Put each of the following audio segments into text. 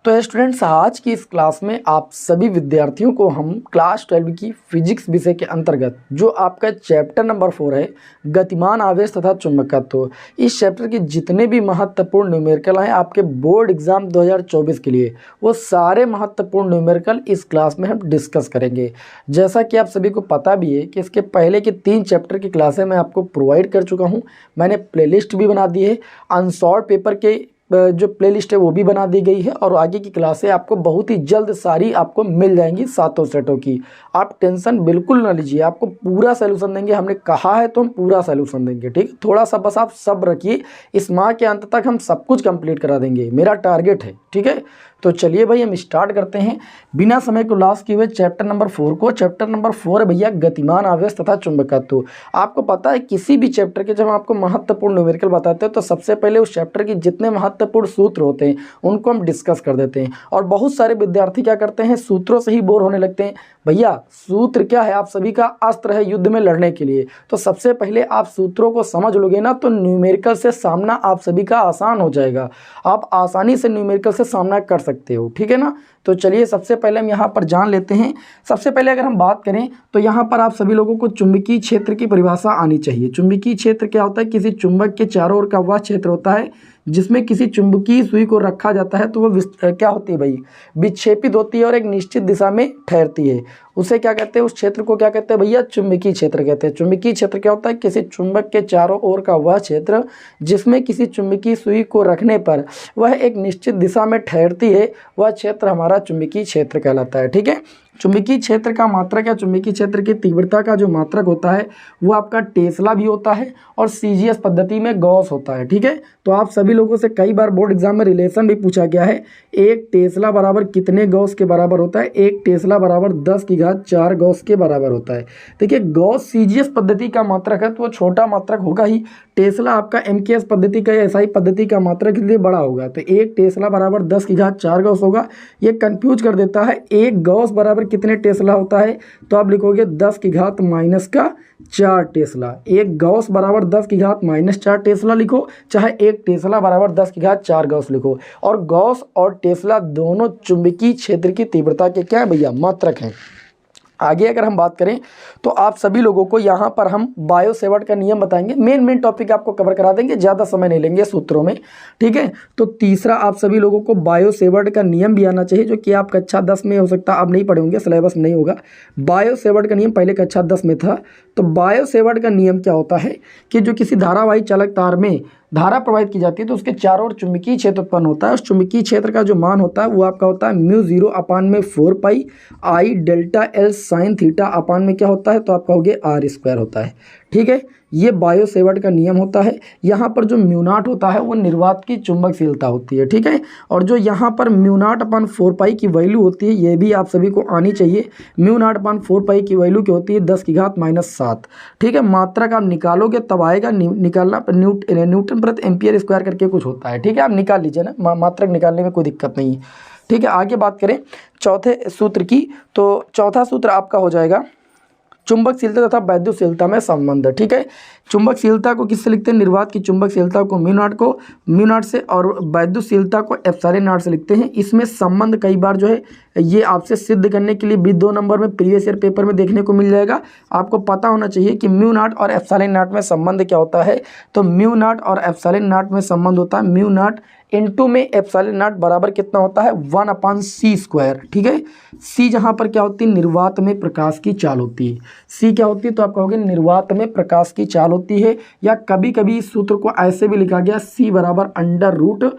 तो स्टूडेंट्स, आज की इस क्लास में आप सभी विद्यार्थियों को हम क्लास 12 की फिजिक्स विषय के अंतर्गत जो आपका चैप्टर नंबर 4 है, गतिमान आवेश तथा चुंबकत्व, इस चैप्टर के जितने भी महत्वपूर्ण न्यूमेरिकल हैं आपके बोर्ड एग्जाम 2024 के लिए, वो सारे महत्वपूर्ण न्यूमेरिकल इस क्लास में हम डिस्कस करेंगे। जैसा कि आप सभी को पता भी है कि इसके पहले के 3 चैप्टर की क्लासें मैं आपको प्रोवाइड कर चुका हूँ। मैंने प्लेलिस्ट भी बना दी है, अनसॉल्व पेपर के जो प्लेलिस्ट है वो भी बना दी गई है, और आगे की क्लासें आपको बहुत ही जल्द सारी आपको मिल जाएंगी सातों सेटों की। आप टेंशन बिल्कुल ना लीजिए, आपको पूरा सलूशन देंगे। हमने कहा है तो हम पूरा सलूशन देंगे, ठीक। थोड़ा सा बस आप सब्र रखिए, इस माह के अंत तक हम सब कुछ कंप्लीट करा देंगे, मेरा टारगेट है, ठीक है। तो चलिए भाई, हम स्टार्ट करते हैं बिना समय को लॉस किए हुए चैप्टर नंबर 4 को। चैप्टर नंबर 4 है भैया गतिमान आवेश तथा चुंबकत्व। आपको पता है किसी भी चैप्टर के जब हम आपको महत्वपूर्ण न्यूमेरिकल बताते हैं तो सबसे पहले उस चैप्टर के जितने महत्वपूर्ण सूत्र होते हैं उनको हम डिस्कस कर देते हैं। और बहुत सारे विद्यार्थी क्या करते हैं, सूत्रों से ही बोर होने लगते हैं। भैया सूत्र क्या है, आप सभी का अस्त्र है युद्ध में लड़ने के लिए। तो सबसे पहले आप सूत्रों को समझ लोगे ना तो न्यूमेरिकल से सामना आप सभी का आसान हो जाएगा। आप आसानी से न्यूमेरिकल से सामना कर सकते हो, ठीक है ना। तो चलिए सबसे पहले हम यहाँ पर जान लेते हैं। सबसे पहले अगर हम बात करें तो यहाँ पर आप सभी लोगों को चुंबकीय क्षेत्र की परिभाषा आनी चाहिए। चुंबकीय क्षेत्र क्या होता है, किसी चुंबक के चारों ओर का वह क्षेत्र होता है जिसमें किसी चुंबकीय सुई को रखा जाता है तो वह क्या होती है भाई, विक्षेपित होती है और एक निश्चित दिशा में ठहरती है। उसे क्या कहते हैं, उस क्षेत्र को क्या कहते हैं भैया, चुंबकीय क्षेत्र कहते हैं। चुंबकीय क्षेत्र क्या होता है, किसी चुंबक के चारों ओर का वह क्षेत्र जिसमें किसी चुंबकीय सुई को रखने पर वह एक निश्चित दिशा में ठहरती है, वह क्षेत्र हमारा चुंबकीय क्षेत्र कहलाता है, ठीक है। चुंबकीय क्षेत्र का मात्रक या चुंबकीय क्षेत्र की तीव्रता का जो मात्रक होता है वो आपका टेस्ला भी होता है और सीजीएस पद्धति में गॉस होता है, ठीक है। तो आप सभी लोगों से कई बार बोर्ड एग्जाम में रिलेशन भी पूछा गया है, एक टेस्ला बराबर कितने गॉस के बराबर होता है। एक टेस्ला बराबर 10⁴ गॉस के बराबर होता है। देखिए गॉस सीजीएस पद्धति का मात्रक है तो वो छोटा मात्रक होगा ही। टेस्ला आपका एमकेएस पद्धति का या एसआई पद्धति का मात्रक इसलिए बड़ा होगा। तो एक टेस्ला बराबर 10⁴ गॉस होगा। ये कंफ्यूज कर देता है, एक गॉस बराबर कितने टेस्ला होता है तो आप लिखोगे 10⁻⁴ टेस्ला। एक गॉस बराबर 10⁻⁴ टेस्ला लिखो, चाहे एक टेस्ला बराबर 10⁻⁴ गॉस लिखो। और गॉस और टेस्ला दोनों चुंबकीय क्षेत्र की तीव्रता के क्या है भैया, मात्रक हैं। आगे अगर हम बात करें तो आप सभी लोगों को यहाँ पर हम बायो सेवर्ट का नियम बताएंगे। मेन टॉपिक आपको कवर करा देंगे, ज़्यादा समय नहीं लेंगे सूत्रों में, ठीक है। तो तीसरा आप सभी लोगों को बायो सेवर्ट का नियम भी आना चाहिए, जो कि आप कक्षा 10 में हो सकता है आप नहीं पढ़े होंगे, सिलेबस नहीं होगा। बायो सेवर्ट का नियम पहले कक्षा 10 में था। तो बायो सेवर्ट का नियम क्या होता है कि जो किसी धारावाही चालक तार में धारा प्रवाहित की जाती है तो उसके चारों ओर चुंबकीय क्षेत्र उत्पन्न होता है। उस चुंबकीय क्षेत्र का जो मान होता है वो आपका होता है μ0/4 पाई I delta L sine theta upon में क्या होता है तो आपका हो गया R² होता है, ठीक है। ये बायो सेवर्ट का नियम होता है। यहाँ पर जो μ0 होता है वो निर्वात की चुंबकशीलता होती है, ठीक है। और जो यहाँ पर μ0/4 पाई की वैल्यू होती है ये भी आप सभी को आनी चाहिए। μ0/4 पाई की वैल्यू क्या होती है 10⁻⁻⁷, ठीक है। मात्रक आप निकालोगे तब आएगा, निकालना न्यूटन प्रति एम्पियर स्क्वायर करके कुछ होता है, ठीक है। आप निकाल लीजिए ना, मात्रक निकालने में कोई दिक्कत नहीं है, ठीक है। आगे बात करें चौथे सूत्र की, तो चौथा सूत्र आपका हो जाएगा चुंबकशीलता तथा वैद्युतशीलता में संबंध, ठीक है। चुंबकशीलता को किससे लिखते हैं, निर्वात की चुंबकशीलता को μ0 से और वैद्युतशीलता को ε0 से लिखते हैं। इसमें संबंध कई बार जो है ये आपसे सिद्ध करने के लिए भी 2 नंबर में प्रीवियस ईयर पेपर में देखने को मिल जाएगा। आपको पता होना चाहिए कि μ0 और ε0 में संबंध क्या होता है। तो μ0 और ε0 में संबंध होता है μ0 इंटू में ε0 बराबर कितना होता है 1/c², ठीक है। c जहाँ पर क्या होती है, निर्वात में प्रकाश की चाल होती है। c क्या होती है तो आप कहोगे निर्वात में प्रकाश की चाल होती है, या कभी कभी इस सूत्र को ऐसे भी लिखा गया c बराबर √μ0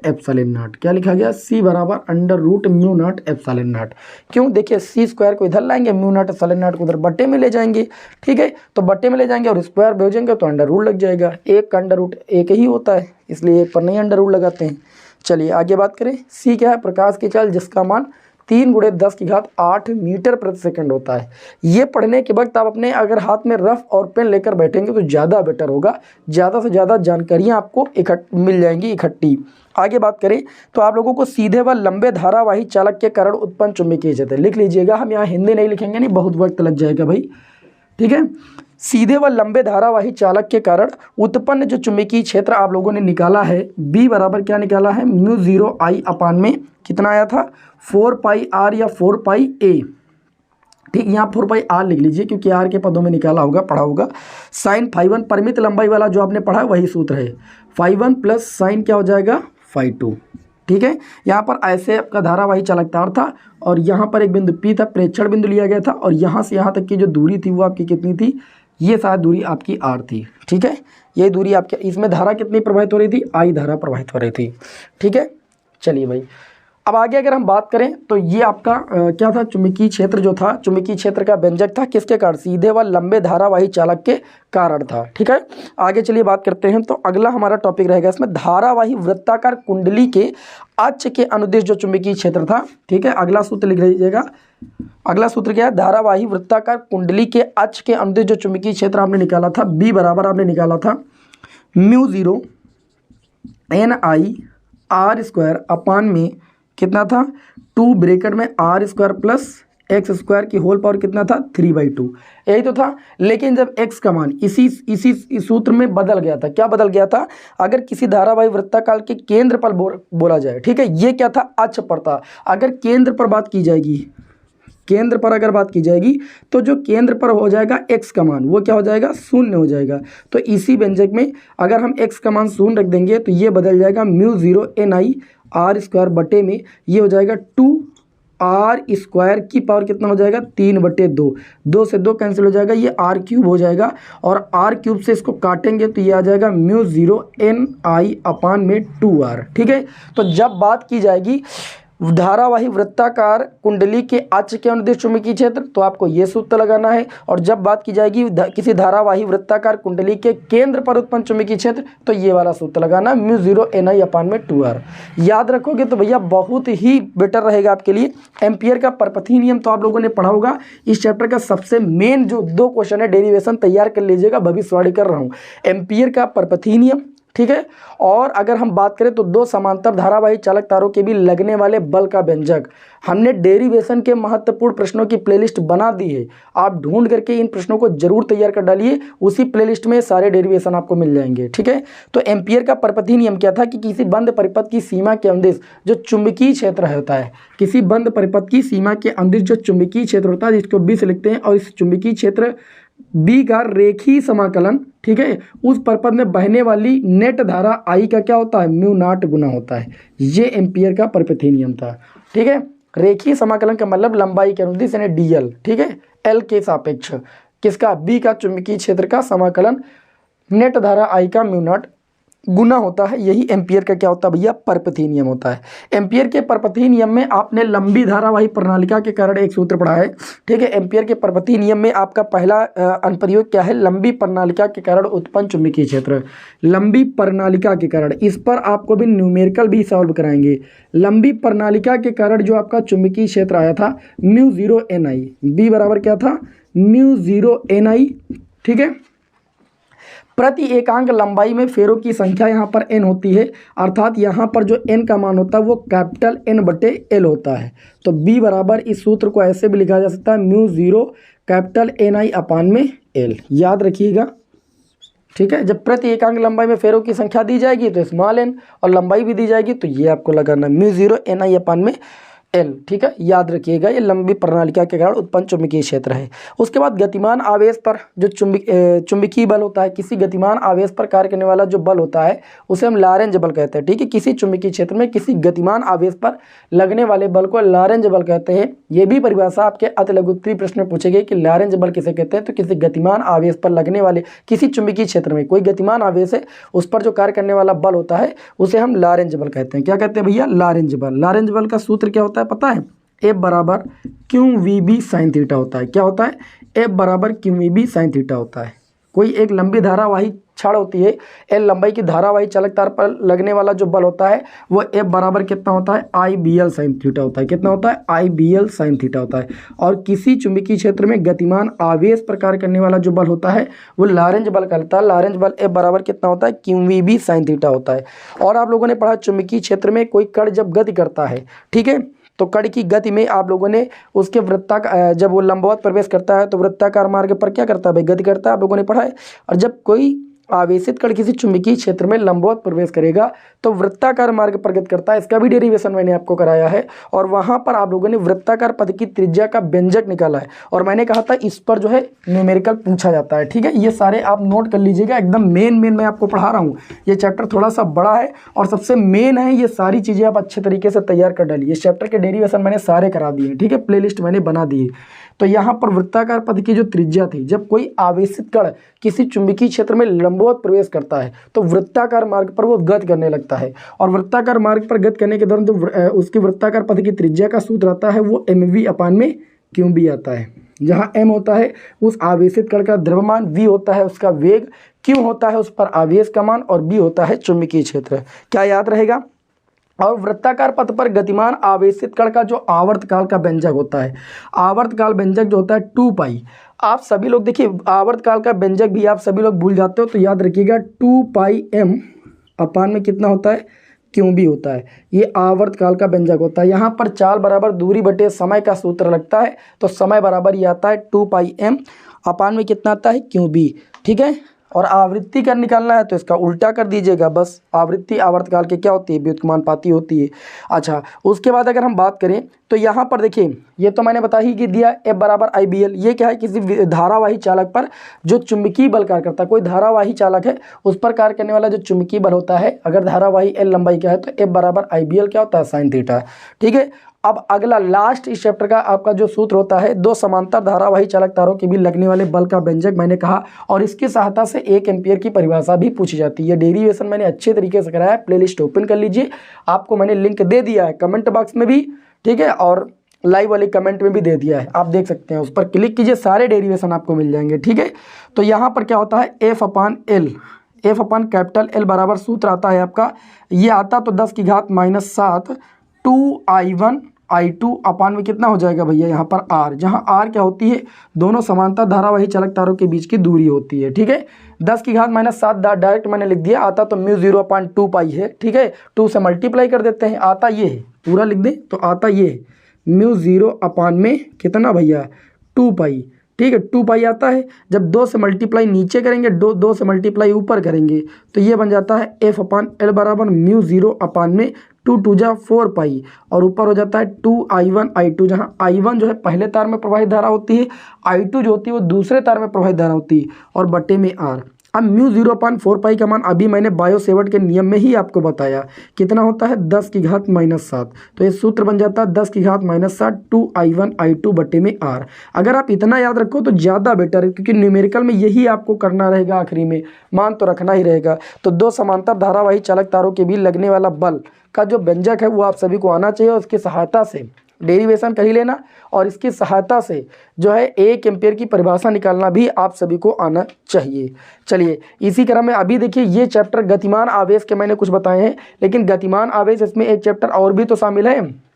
ε0। क्या लिखा गया, c बराबर √μ0 ε0। क्यों, देखिए c² को इधर लाएंगे, μ0 ε0 को उधर बट्टे में ले जाएंगे, ठीक है। तो बट्टे में ले जाएंगे और स्क्वायर भेजेंगे तो √ लग जाएगा। एक का √ एक ही होता है, इसलिए एक पर नहीं √ लगाते हैं। चलिए आगे बात करें। c क्या है, प्रकाश की चाल जिसका मान 3 × 10⁸ मीटर प्रति सेकंड होता है। ये पढ़ने के वक्त आप अपने अगर हाथ में रफ और पेन लेकर बैठेंगे तो ज़्यादा बेटर होगा, ज़्यादा से ज़्यादा जानकारियाँ आपको मिल जाएंगी इकट्ठी। आगे बात करें तो आप लोगों को सीधे व लंबे धारावाही चालक के कारण उत्पन्न चुंबकीय क्षेत्र लिख लीजिएगा। हम यहाँ हिंदी नहीं लिखेंगे, नहीं बहुत वक्त लग जाएगा भाई, ठीक है। सीधे व लंबे धारावाही चालक के कारण उत्पन्न जो चुंबकीय क्षेत्र आप लोगों ने निकाला है, बी बराबर क्या निकाला है, म्यू 0 I अपान में कितना आया था, 4 पाई आर या 4 पाई ए। ठीक, यहाँ 4 पाई आर लिख लीजिए क्योंकि आर के पदों में निकाला होगा, पढ़ा होगा। साइन φ1 परिमित लंबाई वाला जो आपने पढ़ा है वही सूत्र है, φ1 प्लस साइन क्या हो जाएगा, φ2। ठीक है, यहाँ पर ऐसे आपका धारावाही चालक तार था और यहाँ पर एक बिंदु P था, प्रेक्षण बिंदु लिया गया था और यहाँ से यहाँ तक की जो दूरी थी वो आपकी कितनी थी, ये शायद दूरी आपकी R थी। ठीक है, ये दूरी आपके, इसमें धारा कितनी प्रवाहित हो रही थी, I धारा प्रवाहित हो रही थी। ठीक है, चलिए भाई अब आगे अगर हम बात करें तो ये आपका क्या था, चुंबकीय क्षेत्र जो था, चुंबकीय क्षेत्र का व्यंजक था किसके कारण, सीधे व लंबे धारावाही चालक के कारण था। ठीक है, आगे चलिए बात करते हैं। तो अगला हमारा टॉपिक रहेगा इसमें धारावाही वृत्ताकार कुंडली के अक्ष के अनुदिश जो चुंबकीय क्षेत्र था। ठीक है, अगला सूत्र लिख लीजिएगा। अगला सूत्र क्या है, धारावाही वृत्ताकार कुंडली के अक्ष के अनुदिश जो चुंबकीय क्षेत्र आपने निकाला था, बी बराबर आपने निकाला था म्यू 0 NI R² अपान में कितना था, 2 ब्रैकेट में R² प्लस x² की होल पावर कितना था, 3/2, यही तो था। लेकिन जब x का मान इसी सूत्र में बदल गया था, क्या बदल गया था, अगर किसी धारावाही वृत्ताकार के केंद्र पर बोला जाए, ठीक है, ये क्या था, अक्ष पर था। अगर केंद्र पर बात की जाएगी, केंद्र पर अगर बात की जाएगी तो जो केंद्र पर हो जाएगा x का मान वो क्या हो जाएगा, 0 हो जाएगा। तो इसी व्यंजक में अगर हम x का मान 0 रख देंगे तो ये बदल जाएगा म्यू 0 NI R² बटे में ये हो जाएगा 2R² की पावर कितना हो जाएगा, 3/2, 2 से 2 कैंसिल हो जाएगा, ये R³ हो जाएगा और R³ से इसको काटेंगे तो ये आ जाएगा म्यू 0 NI अपान में 2R। ठीक है, तो जब बात की जाएगी धारावाही वृत्ताकार कुंडली के अक्ष के अनुदिश चुंबकीय क्षेत्र तो आपको ये सूत्र लगाना है, और जब बात की जाएगी किसी धारावाही वृत्ताकार कुंडली के केंद्र पर उत्पन्न चुंबकीय क्षेत्र तो ये वाला सूत्र लगाना, म्यू 0 NI अपान में 2R। याद रखोगे तो भैया बहुत ही बेटर रहेगा आपके लिए। एम्पियर का परपथी नियम तो आप लोगों ने पढ़ा होगा, इस चैप्टर का सबसे मेन जो 2 क्वेश्चन है डेरिवेशन तैयार कर लीजिएगा, भविष्यवाणी कर रहा हूँ। एम्पियर का परपथी नियम, ठीक है, और अगर हम बात करें तो 2 समांतर धारावाही चालक तारों के भी लगने वाले बल का व्यंजक, हमने डेरिवेशन के महत्वपूर्ण प्रश्नों की प्लेलिस्ट बना दी है, आप ढूंढ करके इन प्रश्नों को जरूर तैयार कर डालिए, उसी प्लेलिस्ट में सारे डेरिवेशन आपको मिल जाएंगे। ठीक है, तो एम्पियर का परपथी नियम क्या था कि किसी बंद परिपथ की सीमा के अनुदिश जो चुंबकीय क्षेत्र होता है, किसी बंद परिपथ की सीमा के अनुदिश जो चुंबकीय क्षेत्र होता है जिसको बी से लिखते हैं, और इस चुंबकीय क्षेत्र बी का रेखीय समाकलन, ठीक है, उस परिपथ में बहने वाली नेट धारा आई का क्या होता है, म्यू नॉट गुना होता है। ये एम्पियर का परपथी नियम था। ठीक है, रेखीय समाकलन का मतलब लंबाई के अनुदिश यानी डीएल, ठीक है, एल के सापेक्ष किसका, बी का चुंबकीय क्षेत्र का समाकलन नेट धारा आई का म्यू नॉट गुना होता है। यही एम्पियर का क्या होता है भैया, परपथी नियम होता है। एम्पियर के परपथी नियम में आपने लंबी धारावाही प्रणालिका के कारण एक सूत्र पढ़ा है। ठीक है, एम्पियर के परपथी नियम में आपका पहला अनुप्रयोग क्या है, लंबी प्रणालिका के कारण उत्पन्न चुंबकीय क्षेत्र। लंबी प्रणालिका के कारण, इस पर आपको भी न्यूमेरिकल भी सॉल्व कराएंगे। लंबी प्रणालिका के कारण जो आपका चुंबकीय क्षेत्र आया था म्यू 0 NI, बी बराबर क्या था, म्यू 0 NI। ठीक है, प्रति एकांक लंबाई में फेरों की संख्या यहाँ पर n होती है, अर्थात यहाँ पर जो n का मान होता है वो कैपिटल N/L होता है। तो b बराबर इस सूत्र को ऐसे भी लिखा जा सकता है म्यू 0 कैपिटल NI अपान में L, याद रखिएगा। ठीक है, जब प्रति एकांक लंबाई में फेरों की संख्या दी जाएगी तो स्मॉल n और लंबाई भी दी जाएगी तो ये आपको लगाना म्यू 0 NI अपान में L। ठीक है, याद रखिएगा, ये लंबी प्रणालिका के कारण उत्पन्न चुंबकीय क्षेत्र है। उसके बाद गतिमान आवेश पर जो चुंबकीय बल होता है, किसी गतिमान आवेश पर कार्य करने वाला जो बल होता है उसे हम लॉरेंज बल कहते हैं। ठीक है, किसी चुंबकीय क्षेत्र में किसी गतिमान आवेश पर लगने वाले बल को लॉरेंज बल कहते हैं। ये भी परिभाषा आपके अति लघुत्तरीय प्रश्न में पूछे गए कि लॉरेंज बल किसे कहते हैं, तो किसी गतिमान आवेश पर लगने वाले किसी चुंबकीय क्षेत्र में कोई गतिमान आवेश है उस पर जो कार्य करने वाला बल होता है उसे हम लॉरेंज बल कहते हैं। क्या कहते हैं भैया, लॉरेंज बल। लॉरेंज बल का सूत्र क्या होता है पता है, F बराबर QVB साइन थीटा होता है। क्या होता है, F बराबर QVB साइन थीटा होता है। कोई एक लंबी धारावाही छड़ होती है, L लंबाई की धारावाही चालक तार पर लगने वाला जो बल होता है वो F बराबर कितना होता है, IBL साइन थीटा होता है। कितना होता है, IBL साइन थीटा होता है। और किसी चुंबकीय क्षेत्र में गतिमान आवेश पर कार्य करने वाला जो बल होता है वो लॉरेंज बल कहलाता है। लॉरेंज बल F बराबर कितना होता है, QVB साइन थीटा होता है। और आप लोगों ने पढ़ा चुंबकीय क्षेत्र में कोई कण जब गति करता है, ठीक है, तो कण की गति में आप लोगों ने उसके जब वो लंबवत प्रवेश करता है तो वृत्ताकार मार्ग पर क्या करता है भाई, गति करता है, आप लोगों ने पढ़ा है। और जब कोई आवेशित कण किसी चुंबकीय क्षेत्र में लंबवत प्रवेश करेगा तो वृत्ताकार मार्ग पर गति करता है। इसका भी डेरिवेशन मैंने आपको कराया है और वहां पर आप लोगों ने वृत्ताकार पथ की त्रिज्या का व्यंजक निकाला है और मैंने कहा था इस पर जो है न्यूमेरिकल पूछा जाता है। ठीक है, ये सारे आप नोट कर लीजिएगा, एकदम मेन मैं आपको पढ़ा रहा हूँ। ये चैप्टर थोड़ा सा बड़ा है और सबसे मेन है, ये सारी चीज़ें आप अच्छे तरीके से तैयार कर डालिए। इस चैप्टर के डेरिवेशन मैंने सारे करा दिए, ठीक है, प्लेलिस्ट मैंने बना दी है। तो यहाँ पर वृत्ताकार पथ की जो त्रिज्या थी, जब कोई आवेशित कण किसी चुंबकीय क्षेत्र में लंबवत प्रवेश करता है तो वृत्ताकार मार्ग पर वो गति करने लगता है और वृत्ताकार मार्ग पर गति करने के दौरान जो उसकी वृत्ताकार पथ की त्रिज्या का सूत्र आता है वो mv/qb आता है, जहाँ m होता है उस आवेशित कण का द्रव्यमान, v होता है उसका वेग, q होता है उस पर आवेश का मान और b होता है चुंबकीय क्षेत्र। क्या याद रहेगा? और वृत्ताकार पथ पर गतिमान आवेशित कण का जो आवर्तकाल का व्यंजक होता है, आवर्तकाल व्यंजक जो होता है 2 पाई। आप सभी लोग देखिए आवर्तकाल का व्यंजक भी आप सभी लोग भूल जाते हो, तो याद रखिएगा 2 पाई m अपान में कितना होता है, क्यों भी होता है। ये आवर्तकाल का व्यंजक होता है। यहाँ पर चाल बराबर दूरी बटे समय का सूत्र लगता है, तो समय बराबर ये आता है 2 पाई m अपान में कितना आता है, क्यों भी। ठीक है, और आवृत्ति का निकालना है तो इसका उल्टा कर दीजिएगा बस। आवृत्ति आवर्तकाल के क्या होती है, व्युत्क्रमानुपाती होती है। अच्छा, उसके बाद अगर हम बात करें तो यहाँ पर देखिए, ये तो मैंने बता ही कि दिया F/IBL। ये क्या है, किसी धारावाही चालक पर जो चुंबकीय बल कार्य करता है, कोई धारावाही चालक है उस पर कार्य करने वाला जो चुंबकीय बल होता है, अगर धारावाही L लंबाई का है तो F/IBL क्या होता है, साइन थीटा। ठीक है, अब अगला लास्ट इस चैप्टर का आपका जो सूत्र होता है, दो समांतर धारावाही चालक तारों के बीच लगने वाले बल का व्यंजक मैंने कहा, और इसकी सहायता से 1 एम्पियर की परिभाषा भी पूछी जाती है। डेरिवेशन मैंने अच्छे तरीके से कराया है, प्लेलिस्ट ओपन कर लीजिए, आपको मैंने लिंक दे दिया है कमेंट बॉक्स में भी, ठीक है, और लाइव वाले कमेंट में भी दे दिया है, आप देख सकते हैं, उस पर क्लिक कीजिए, सारे डेरिवेशन आपको मिल जाएंगे। ठीक है, तो यहाँ पर क्या होता है, F/L, F/L बराबर सूत्र आता है आपका, ये आता तो 10⁻⁷ 2I1I2 अपान में कितना हो जाएगा भैया, यहाँ पर R, जहाँ R क्या होती है, दोनों समांतर धारावाही चालक तारों के बीच की दूरी होती है। ठीक है, 10⁻⁷ डायरेक्ट मैंने लिख दिया, आता तो μ0/2 पाई है। ठीक है, 2 से मल्टीप्लाई कर देते हैं, आता ये है, पूरा लिख दें तो आता ये है μ0 अपान में कितना भैया, 2 पाई। ठीक है, 2 पाई आता है, जब 2 से मल्टीप्लाई नीचे करेंगे, 2 से मल्टीप्लाई ऊपर करेंगे तो ये बन जाता है F/L बराबर μ0 अपान में 2 2 जा 4 पाई, और ऊपर हो जाता है 2I1I2, जहाँ I1 जो है पहले तार में प्रवाहित धारा होती है, I2 जो होती है वो दूसरे तार में प्रवाहित धारा होती है, और बटे में R। अब μ0/4 पाई का मान अभी मैंने बायो सेवर्ट के नियम में ही आपको बताया, कितना होता है 10⁻⁷। तो ये सूत्र बन जाता है 10⁻⁷ 2I1I2 बटे में R। अगर आप इतना याद रखो तो ज़्यादा बेटर है, क्योंकि न्यूमेरिकल में यही आपको करना रहेगा, आखिरी में मान तो रखना ही रहेगा। तो दो समांतर धारावाही चालक तारों के बीच लगने वाला बल का जो व्यंजक है वो आप सभी को आना चाहिए, और उसकी सहायता से डेरिवेशन कर ही लेना, और इसकी सहायता से जो है 1 एम्पियर की परिभाषा निकालना भी आप सभी को आना चाहिए। चलिए इसी क्रम में अभी देखिए, ये चैप्टर गतिमान आवेश के मैंने कुछ बताए हैं, लेकिन गतिमान आवेश इसमें एक चैप्टर और भी तो शामिल है।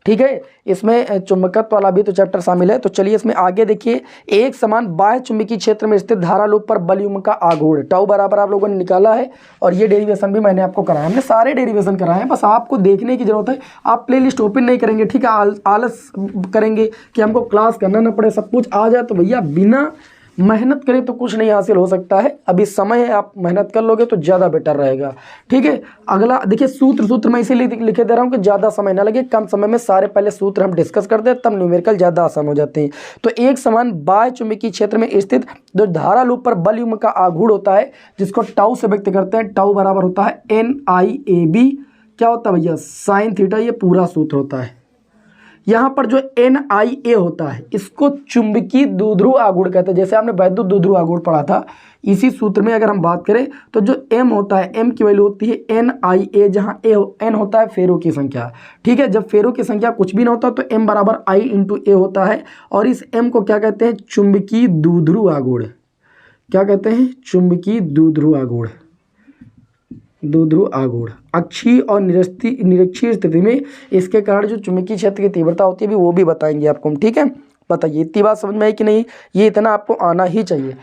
ठीक है, इसमें चुंबकत्व वाला भी तो चैप्टर शामिल है। तो चलिए इसमें आगे देखिए, एक समान बाह्य चुंबकीय क्षेत्र में स्थित धारा लूप पर बल युग्म का आघूर्ण टाउ बराबर आप लोगों ने निकाला है, और ये डेरिवेशन भी मैंने आपको कराया, हमने सारे डेरिवेशन कराए हैं, बस आपको देखने की जरूरत है। आप प्लेलिस्ट ओपन नहीं करेंगे, ठीक है, आलस करेंगे कि हमको क्लास करना ना पड़े, सब कुछ आ जाए, तो भैया बिना मेहनत करें तो कुछ नहीं हासिल हो सकता है। अभी समय है, आप मेहनत कर लोगे तो ज़्यादा बेटर रहेगा। ठीक है, अगला देखिए, सूत्र मैं इसीलिए लिखे दे रहा हूँ कि ज़्यादा समय ना लगे, कम समय में सारे पहले सूत्र हम डिस्कस कर दें, तब न्यूमेरिकल ज़्यादा आसान हो जाते हैं। तो एक समान बाह्य चुंबकीय क्षेत्र में स्थित जो धारा लूप पर बल युग्म का आघूर्ण होता है, जिसको टाउ से व्यक्त करते हैं, टाउ बराबर होता है NIAB, क्या होता है भैया, साइन थीटा, ये पूरा सूत्र होता है। यहाँ पर जो NIA होता है इसको चुंबकीय द्विध्रुव आघूर्ण कहते हैं, जैसे आपने वैद्युत द्विध्रुव आघूर्ण पढ़ा था, इसी सूत्र में अगर हम बात करें तो जो M होता है, M की वैल्यू होती है NIA, जहाँ N होता है फेरो की संख्या। ठीक है, जब फेरो की संख्या कुछ भी ना होता तो M बराबर I × A होता है, और इस M को क्या कहते हैं, चुंबकीय द्विध्रुव आघूर्ण। क्या कहते हैं, चुंबकीय द्विध्रुव आघूर्ण। द्विध्रुव आघूर्ण अक्षीय और निरक्षीय स्थिति में इसके कारण जो चुंबकीय क्षेत्र की तीव्रता होती है भी वो भी बताएंगे आपको हम। ठीक है, बताइए इतनी बात समझ में आई कि नहीं, ये इतना आपको आना ही चाहिए।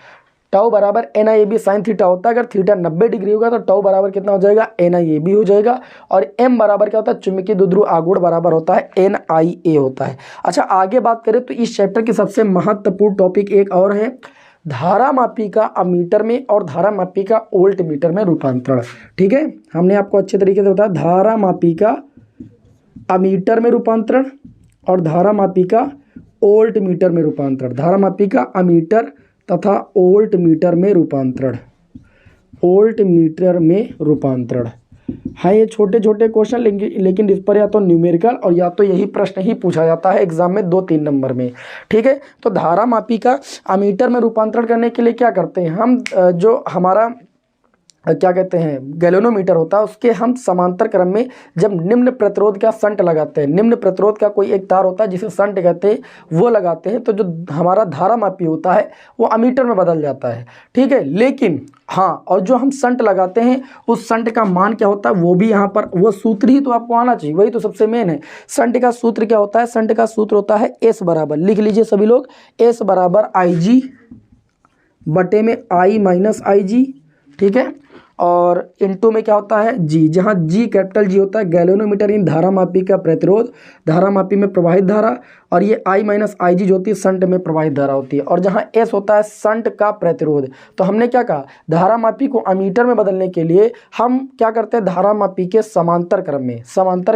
टाउ बराबर NIAB साइन थीटा होता है। अगर थीटा 90 डिग्री होगा तो टाउ बराबर कितना हो जाएगा, NIAB हो जाएगा। और m बराबर क्या होता है, चुंबकीय द्विध्रुव आघूर्ण बराबर होता है NIA होता है। अच्छा आगे बात करें तो इस चैप्टर की सबसे महत्वपूर्ण टॉपिक एक और है, धारामापी का अमीटर में और धारामापी का वोल्ट मीटर में रूपांतरण। ठीक है, हमने आपको अच्छे तरीके से बताया धारामापी का अमीटर में रूपांतरण और धारामापी का वोल्ट मीटर में रूपांतरण। धारामापी का अमीटर तथा वोल्ट मीटर में रूपांतरण, वोल्ट मीटर में रूपांतरण। हाँ ये छोटे छोटे क्वेश्चन लेकिन इस पर या तो न्यूमेरिकल और या तो यही प्रश्न ही पूछा जाता है एग्जाम में 2-3 नंबर में। ठीक है, तो धारामापी का अमीटर में रूपांतरण करने के लिए क्या करते हैं हम, जो हमारा क्या कहते हैं गैल्वेनोमीटर होता है उसके हम समांतर क्रम में जब निम्न प्रतिरोध का शंट लगाते हैं, निम्न प्रतिरोध का कोई एक तार होता है जिसे शंट कहते हैं, वो लगाते हैं तो जो हमारा धारामापी होता है वो अमीटर में बदल जाता है। ठीक है, लेकिन हाँ और जो हम शंट लगाते हैं उस शंट का मान क्या होता है वो भी यहाँ पर वो सूत्र ही तो आपको आना चाहिए, वही तो सबसे मेन है। शंट का सूत्र क्या होता है, शंट का सूत्र होता है S बराबर, लिख लीजिए सभी लोग, S बराबर IG बटे में I माइनस IG। ठीक है, और इनटू में क्या होता है G, जहाँ G कैपिटल G होता है गैल्वेनोमीटर इन धारामापी का प्रतिरोध, धारामापी में प्रवाहित धारा, और ये I माइनस IG जो होती है शंट में प्रवाहित धारा होती है, और जहाँ S होता है शंट का प्रतिरोध। तो हमने क्या कहा, धारामापी को अमीटर में बदलने के लिए हम क्या करते हैं, धारामापी के समांतर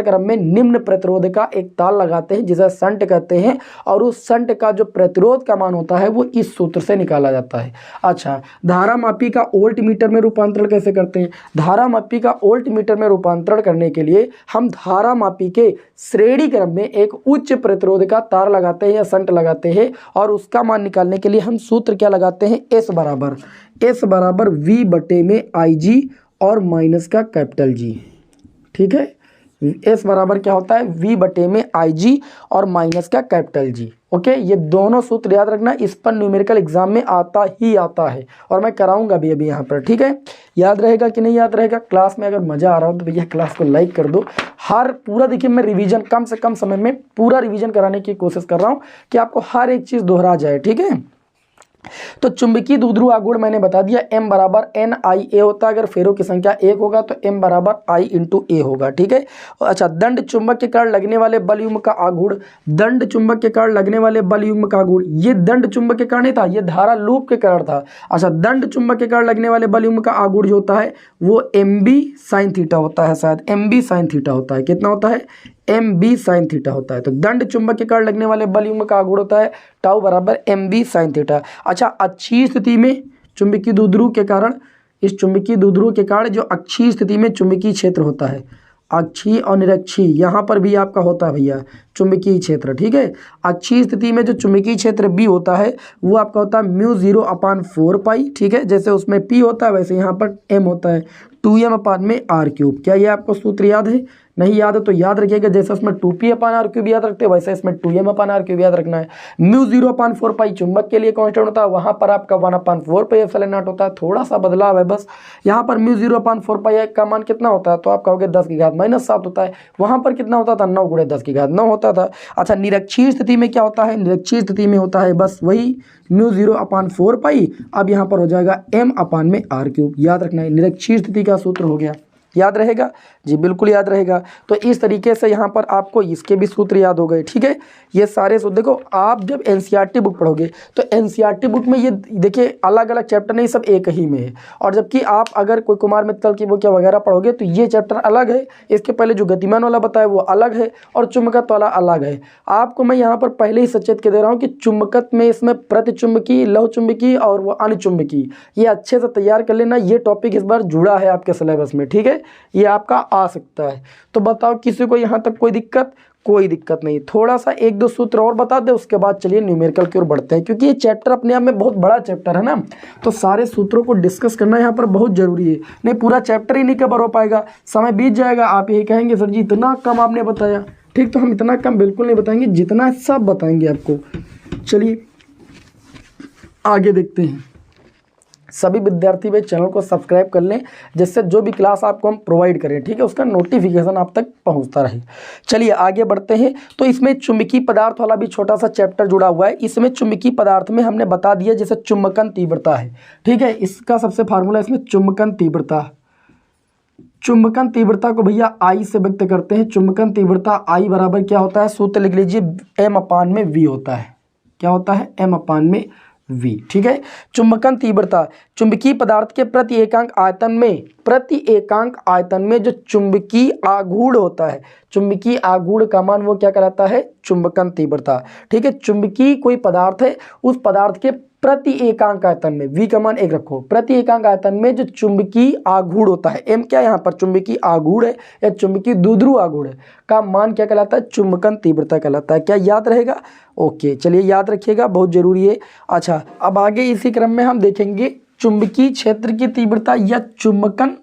क्रम में निम्न प्रतिरोध का एक तार लगाते हैं जिसे शंट कहते हैं, और उस शंट का जो प्रतिरोध का मान होता है वो इस सूत्र से निकाला जाता है। अच्छा, धारामापी का वोल्ट मीटर में रूपांतरण कैसे करते हैं, धारामापी का वोल्ट मीटर में रूपांतरण करने के लिए हम धारामापी के श्रेणी क्रम में एक उच्च प्रतिरोध का तार लगाते हैं या शंट लगाते हैं, और उसका मान निकालने के लिए हम सूत्र क्या लगाते हैं, S बराबर V बटे में IG और माइनस का कैपिटल G। ठीक है, S बराबर क्या होता है, V बटे में IG और माइनस का कैपिटल G। ओके, ये दोनों सूत्र याद रखना, इस पर न्यूमेरिकल एग्जाम में आता है और मैं कराऊंगा भी अभी यहाँ पर। ठीक है, याद रहेगा कि नहीं याद रहेगा, क्लास में अगर मज़ा आ रहा हो तो भैया क्लास को लाइक कर दो। हर पूरा देखिए मैं रिवीजन कम से कम समय में पूरा रिवीजन कराने की कोशिश कर रहा हूँ कि आपको हर एक चीज़ दोहरा जाए। ठीक है, तो चुंबकीय द्विध्रुव आघूर्ण मैंने बता दिया m बराबर NIA होता है, अगर फेरों की संख्या 1 होगा तो m बराबर I इंटू A होगा। ठीक है, अच्छा, दंड चुंबक के कारण लगने वाले बल युग्म का आघूर्ण, दंड चुंबक के कारण लगने वाले बल युग्म का आघूर्ण, ये दंड चुंबक के कारण नहीं था, ये धारा लूप के कारण था। अच्छा, दंड चुंबक के कारण लगने वाले बल युग्म का आघूर्ण जो होता है वो MB साइन थीटा होता है, शायद MB साइन थीटा होता है। कितना होता है, MB साइन थीटा होता है। तो दंड चुंबक के कारण लगने वाले बल युग्म का आघूर्ण होता है टाउ बराबर MB साइन थीटा। अच्छा, अक्षीय स्थिति में चुंबकीय द्विध्रुव के कारण, इस चुंबकीय द्विध्रुव के कारण जो अक्षीय स्थिति में चुंबकीय क्षेत्र होता है, अक्षीय और निरक्षीय, यहाँ पर भी आपका होता है भैया चुंबकीय क्षेत्र। ठीक है, अक्षीय स्थिति में जो चुंबकीय क्षेत्र B होता है वो आपका होता है μ0/4 पाई। ठीक है, जैसे उसमें P होता है वैसे यहाँ पर M होता है 2m/r³। क्या ये आपको सूत्र याद है, नहीं याद है तो याद रखिएगा, जैसे उसमें 2p/r³ याद रखते हैं वैसे इसमें 2m/r³ याद रखना है। μ0/4 पाई चुंबक के लिए कांस्टेंट होता है, वहाँ पर आपका 1/4 पाई एप्सिलॉन नॉट होता है, थोड़ा सा बदलाव है बस। यहाँ पर μ0/4 पाई का मान कितना होता है, तो आप कहोगे 10⁻⁻7 होता है, वहाँ पर कितना होता था 9 × 10⁻9 होता था। अच्छा, निरक्षीय स्थिति में क्या होता है, निरक्षीय स्थिति में होता है बस वही μ0/4 पाई, अब यहाँ पर हो जाएगा m/r³। याद रखना है, निरक्षीय स्थिति का सूत्र हो गया, याद रहेगा जी, बिल्कुल याद रहेगा। तो इस तरीके से यहाँ पर आपको इसके भी सूत्र याद हो गए। ठीक है, ये सारे सूत्र देखो, आप जब NCERT बुक पढ़ोगे तो NCERT बुक में ये देखिए अलग अलग चैप्टर नहीं, सब एक ही में है, और जबकि आप अगर कोई कुमार मित्तल की बुक या वगैरह पढ़ोगे तो ये चैप्टर अलग है, इसके पहले जो गतिमान वाला बताया वो अलग है, और चुंबकत्व वाला अलग है। आपको मैं यहाँ पर पहले ही सचेत के दे रहा हूँ कि चुंबकत्व में इसमें प्रतिचुंबकीय, लौह चुंबकीय और वो अनुचुंबकीय, ये अच्छे से तैयार कर लेना, ये टॉपिक इस बार जुड़ा है आपके सिलेबस में। ठीक है, ये आपका आ सकता है। तो बताओ किसी को यहाँ तक कोई दिक्कत, कोई दिक्कत नहीं। थोड़ा सा 1-2 सूत्र और बता दे, उसके बाद चलिए न्यूमेरिकल की ओर बढ़ते हैं, क्योंकि ये चैप्टर अपने आप में बहुत बड़ा चैप्टर है ना, तो सारे सूत्रों को डिस्कस करना यहाँ पर बहुत जरूरी है, नहीं पूरा चैप्टर ही नहीं कवर हो पाएगा, समय बीत जाएगा, आप यही कहेंगे सर जी इतना कम आपने बताया। ठीक, तो हम इतना कम बिल्कुल नहीं बताएंगे, जितना सब बताएंगे आपको। चलिए आगे देखते हैं। सभी विद्यार्थी भाई चैनल को सब्सक्राइब कर लें, जिससे जो भी क्लास आपको हम प्रोवाइड करें, ठीक है, उसका नोटिफिकेशन आप तक पहुंचता रहे। चलिए आगे बढ़ते हैं। तो इसमें चुंबकीय पदार्थ वाला भी छोटा सा चैप्टर जुड़ा हुआ है। इसमें चुंबकीय पदार्थ में हमने बता दिया जैसे चुंबकन तीव्रता है, ठीक है, इसका सबसे फार्मूला इसमें चुंबकन तीव्रता। चुंबकन तीव्रता को भैया आई से व्यक्त करते हैं। चुंबकन तीव्रता आई बराबर क्या होता है, सूत्र लिख लीजिए, m/v होता है। क्या होता है, m/v, ठीक है। चुंबकन तीव्रता चुंबकीय पदार्थ के प्रति एकांक आयतन में जो चुंबकीय आघूर्ण होता है, चुंबकीय आघूर्ण का मान वो क्या कहलाता है, चुंबकन तीव्रता, ठीक है। चुंबकीय कोई पदार्थ है, उस पदार्थ के प्रति एकांक आयतन में, v का मान 1 रखो, प्रति एकांक आयतन में जो चुंबकीय आघूर्ण होता है, m क्या यहाँ पर चुंबकीय आघूर्ण है या चुंबकीय द्विध्रुव आघूर्ण है, का मान क्या कहलाता है, चुंबकन तीव्रता कहलाता है। क्या याद रहेगा, ओके, चलिए याद रखिएगा, बहुत जरूरी है। अच्छा, अब आगे इसी क्रम में हम देखेंगे चुंबकीय क्षेत्र की तीव्रता या चुंबकन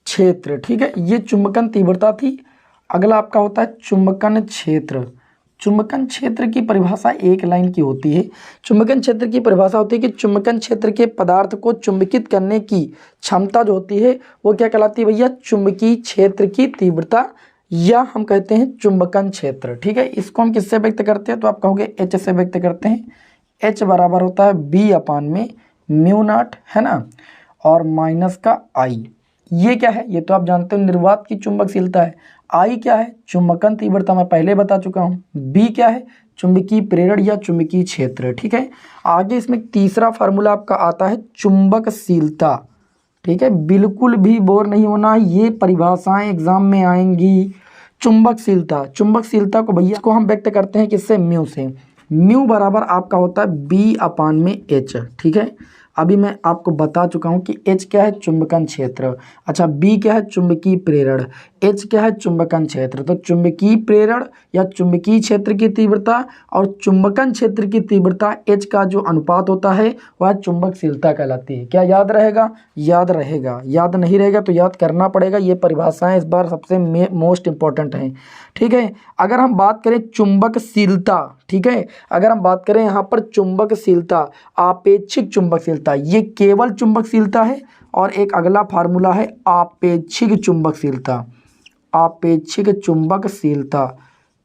क्षेत्र, ठीक है, ये चुंबकन तीव्रता थी। अगला आपका होता है चुंबकन क्षेत्र। चुंबकन क्षेत्र की परिभाषा एक लाइन की होती है। चुंबकन क्षेत्र की परिभाषा होती है कि चुंबकन क्षेत्र के पदार्थ को चुंबकित करने की क्षमता जो होती है वो क्या कहलाती है भैया, चुंबकीय क्षेत्र की तीव्रता, या हम कहते हैं चुंबकन क्षेत्र, ठीक है। इसको हम किससे व्यक्त करते हैं, तो आप कहोगे H से व्यक्त करते हैं। H बराबर होता है B/μ0, है ना, और माइनस का I। ये क्या है, ये तो आप जानते हो निर्वात की चुंबकशीलता है। I क्या है, चुंबकन तीव्रता, मैं पहले बता चुका हूँ। B क्या है, चुंबकीय प्रेरण या चुंबकीय क्षेत्र, ठीक है। आगे इसमें तीसरा फार्मूला आपका आता है चुंबकशीलता, ठीक है, बिल्कुल भी बोर नहीं होना, ये परिभाषाएं एग्जाम में आएंगी। चुंबकशीलता, चुंबकशीलता को भैया को हम व्यक्त करते हैं किससे, म्यू से। म्यू बराबर आपका होता है B/H, ठीक है। अभी मैं आपको बता चुका हूं कि H क्या है, चुंबकन क्षेत्र। अच्छा, B क्या है, चुंबकीय प्रेरण। H क्या है, चुंबकन क्षेत्र। तो चुंबकीय प्रेरण या चुंबकीय क्षेत्र की तीव्रता और चुंबकन क्षेत्र की तीव्रता H का जो अनुपात होता है वह चुंबकशीलता कहलाती है। क्या याद रहेगा, याद रहेगा, याद नहीं रहेगा तो याद करना पड़ेगा। ये परिभाषाएं इस बार सबसे मोस्ट इंपॉर्टेंट हैं, ठीक है। अगर हम बात करें चुंबकशीलता, ठीक है, अगर हम बात करें यहाँ पर चुंबकशीलता, आपेक्षिक चुंबकशीलता, ये केवल चुंबकशीलता है। और एक अगला फार्मूला है आपेक्षिक चुंबकशीलता, आपेक्षिक चुंबकशीलता,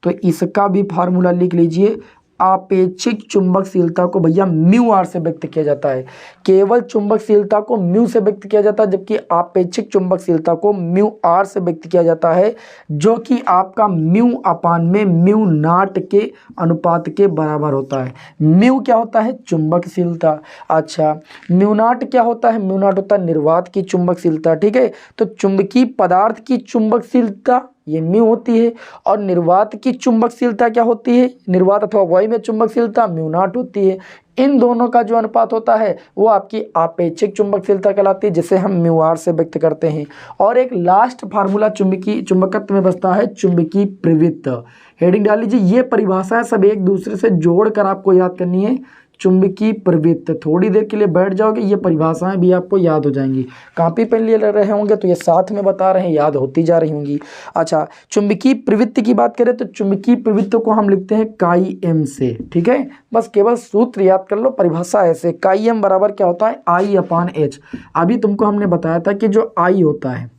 तो इसका भी फार्मूला लिख लीजिए। आपेक्षिक चुंबकशीलता को भैया म्यू आर से व्यक्त किया जाता है। केवल चुंबकशीलता को म्यू से व्यक्त किया जाता है, जबकि आपेक्षिक चुंबकशीलता को म्यू आर से व्यक्त किया जाता है, जो कि आपका म्यू/μ0 के अनुपात के बराबर होता है। म्यू क्या होता है, चुंबकशीलता। अच्छा, μ0 क्या होता है, μ0 होता है निर्वात की चुंबकशीलता, ठीक है। तो चुंबकीय पदार्थ की चुंबकशीलता ये म्यू होती है, और निर्वात की चुंबकशीलता क्या होती है, निर्वात अथवा वायु में चुंबकशीलता μ0 होती है। इन दोनों का जो अनुपात होता है वो आपकी आपेक्षिक चुंबकशीलता कहलाती है, जिसे हम म्यू आर से व्यक्त करते हैं। और एक लास्ट फार्मूला चुंबकीय चुंबकत्व में बसता है चुंबकीय प्रवृत्ति। हेडिंग डाल लीजिए, ये परिभाषाएं सब एक दूसरे से जोड़कर आपको याद करनी है। चुंबकीय प्रवृत्ति, थोड़ी देर के लिए बैठ जाओगे, ये परिभाषाएं भी आपको याद हो जाएंगी। कॉपी पेन लिए रहे होंगे तो ये साथ में बता रहे हैं, याद होती जा रही होंगी। अच्छा, चुंबकीय प्रवृत्ति की बात करें तो चुंबकीय प्रवृत्ति को हम लिखते हैं काई एम से, ठीक है। बस केवल सूत्र याद कर लो, परिभाषा ऐसे, काई एम बराबर क्या होता है, I/H। अभी तुमको हमने बताया था कि जो I होता है,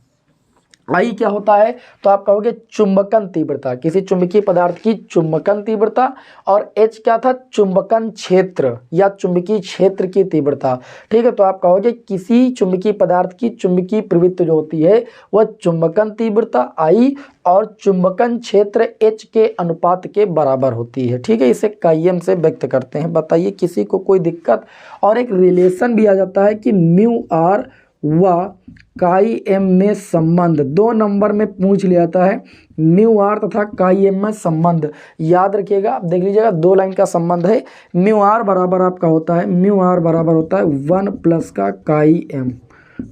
आई क्या होता है, तो आप कहोगे चुंबकन तीव्रता, किसी चुंबकीय पदार्थ की चुंबकन तीव्रता, और H क्या था, चुंबकन क्षेत्र या चुंबकीय क्षेत्र की तीव्रता, ठीक है। तो आप कहोगे किसी चुंबकीय पदार्थ की चुंबकीय प्रवृत्ति जो होती है वह चुंबकन तीव्रता I और चुंबकन क्षेत्र H के अनुपात के बराबर होती है, ठीक है। इसे काईएम से व्यक्त करते हैं। बताइए किसी को कोई दिक्कत। और एक रिलेशन भी आ जाता है कि म्यू आर व काई एम में संबंध, 2 नंबर में पूछ लिया जाता है म्यू आर तथा काई एम में संबंध। याद रखिएगा, आप देख लीजिएगा, 2 लाइन का संबंध है। म्यू आर बराबर आपका होता है, म्यू आर बराबर होता है 1 प्लस का काई एम,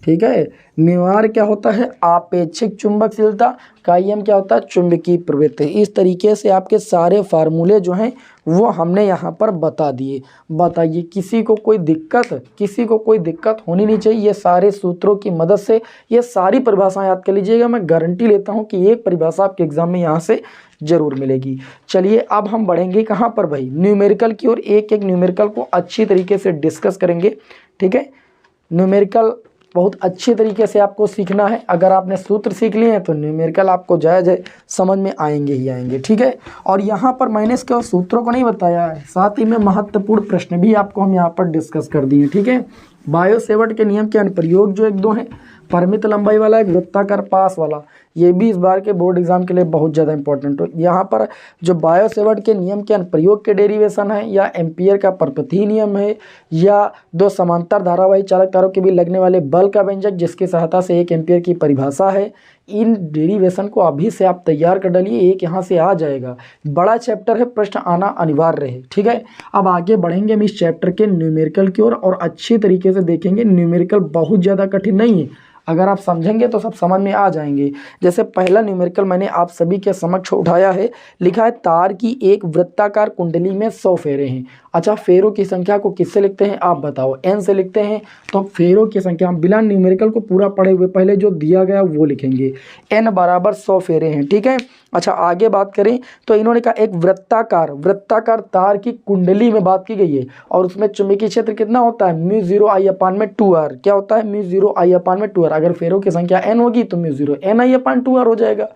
ठीक है। म्यू आर क्या होता है, आपेक्षिक चुंबकशीलता, काई एम क्या होता है, चुंबकीय प्रवृत्ति। इस तरीके से आपके सारे फार्मूले जो हैं वो हमने यहाँ पर बता दिए। बताइए किसी को कोई दिक्कत, किसी को कोई दिक्कत होनी नहीं चाहिए। ये सारे सूत्रों की मदद से ये सारी परिभाषाएं याद कर लीजिएगा। मैं गारंटी लेता हूँ कि एक परिभाषा आपके एग्जाम में यहाँ से जरूर मिलेगी। चलिए अब हम बढ़ेंगे कहाँ पर भाई, न्यूमेरिकल की ओर। एक एक न्यूमेरिकल को अच्छी तरीके से डिस्कस करेंगे, ठीक है। न्यूमेरिकल बहुत अच्छे तरीके से आपको सीखना है। अगर आपने सूत्र सीख लिए हैं तो न्यूमेरिकल आपको जायज़ है, समझ में आएंगे ही आएंगे, ठीक है। और यहाँ पर मैंने इसके सूत्रों को नहीं बताया है, साथ ही में महत्वपूर्ण प्रश्न भी आपको हम यहाँ पर डिस्कस कर दिए, ठीक है। बायो-सेवर्ट के नियम के अनुप्रयोग जो एक दो हैं, परिमित लंबाई वाला, एक वृत्ताकार पास वाला, ये भी इस बार के बोर्ड एग्जाम के लिए बहुत ज़्यादा इंपॉर्टेंट हो। यहाँ पर जो बायो-सेवर्ट के नियम के अनुप्रयोग के डेरिवेशन है, या एम्पियर का परपथीय नियम है, या दो समांतर धारावाही चालक तारों के बीच लगने वाले बल का व्यंजक जिसकी सहायता से 1 एम्पियर की परिभाषा है, इन डेरिवेशन को अभी से आप तैयार कर डालिए, एक यहाँ से आ जाएगा। बड़ा चैप्टर है, प्रश्न आना अनिवार्य है, ठीक है। अब आगे बढ़ेंगे हम इस चैप्टर के न्यूमेरिकल की ओर और अच्छी तरीके से देखेंगे। न्यूमेरिकल बहुत ज़्यादा कठिन नहीं है, अगर आप समझेंगे तो सब समझ में आ जाएंगे। जैसे पहला न्यूमेरिकल मैंने आप सभी के समक्ष उठाया है, लिखा है तार की एक वृत्ताकार कुंडली में 100 फेरे हैं। अच्छा, फेरों की संख्या को किससे लिखते हैं आप बताओ? n से लिखते हैं। तो फेरों की संख्या हम बिना न्यूमेरिकल को पूरा पढ़े हुए पहले जो दिया गया वो लिखेंगे, n बराबर 100 फेरे हैं, ठीक है। अच्छा, आगे बात करें तो इन्होंने कहा एक वृत्ताकार तार की कुंडली में बात की गई है, और उसमें चुंबकीय क्षेत्र कितना होता है? μ0I/2r। क्या होता है? μ0I/2r। अगर फेरों की संख्या n होगी तो μ0NI/2r हो जाएगा।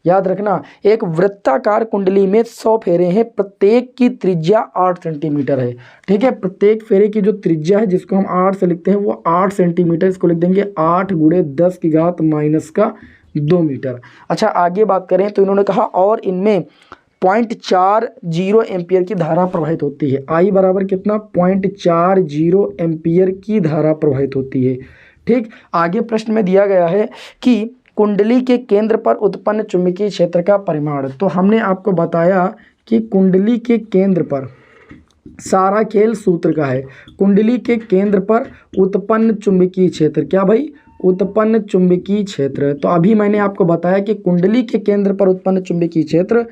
याद रखना, एक वृत्ताकार कुंडली में 100 फेरे हैं, प्रत्येक की त्रिज्या 8 सेंटीमीटर है, ठीक है। प्रत्येक फेरे की जो त्रिज्या है जिसको हम 8 से लिखते हैं वो 8 सेंटीमीटर, इसको लिख देंगे 8 × 10⁻⁻2 मीटर। अच्छा, आगे बात करें तो इन्होंने कहा और इनमें 0.40 एम्पियर की धारा प्रवाहित होती है। I बराबर कितना? 0.40 एम्पियर की धारा प्रवाहित होती है, ठीक। आगे प्रश्न में दिया गया है कि कुंडली के केंद्र पर उत्पन्न चुंबकीय क्षेत्र का परिमाण। तो हमने आपको बताया कि कुंडली के केंद्र पर, सारा खेल सूत्र का है, कुंडली के केंद्र पर उत्पन्न चुंबकीय क्षेत्र, क्या भाई? उत्पन्न चुंबकीय क्षेत्र। तो अभी मैंने आपको बताया कि कुंडली के केंद्र पर उत्पन्न चुंबकीय क्षेत्र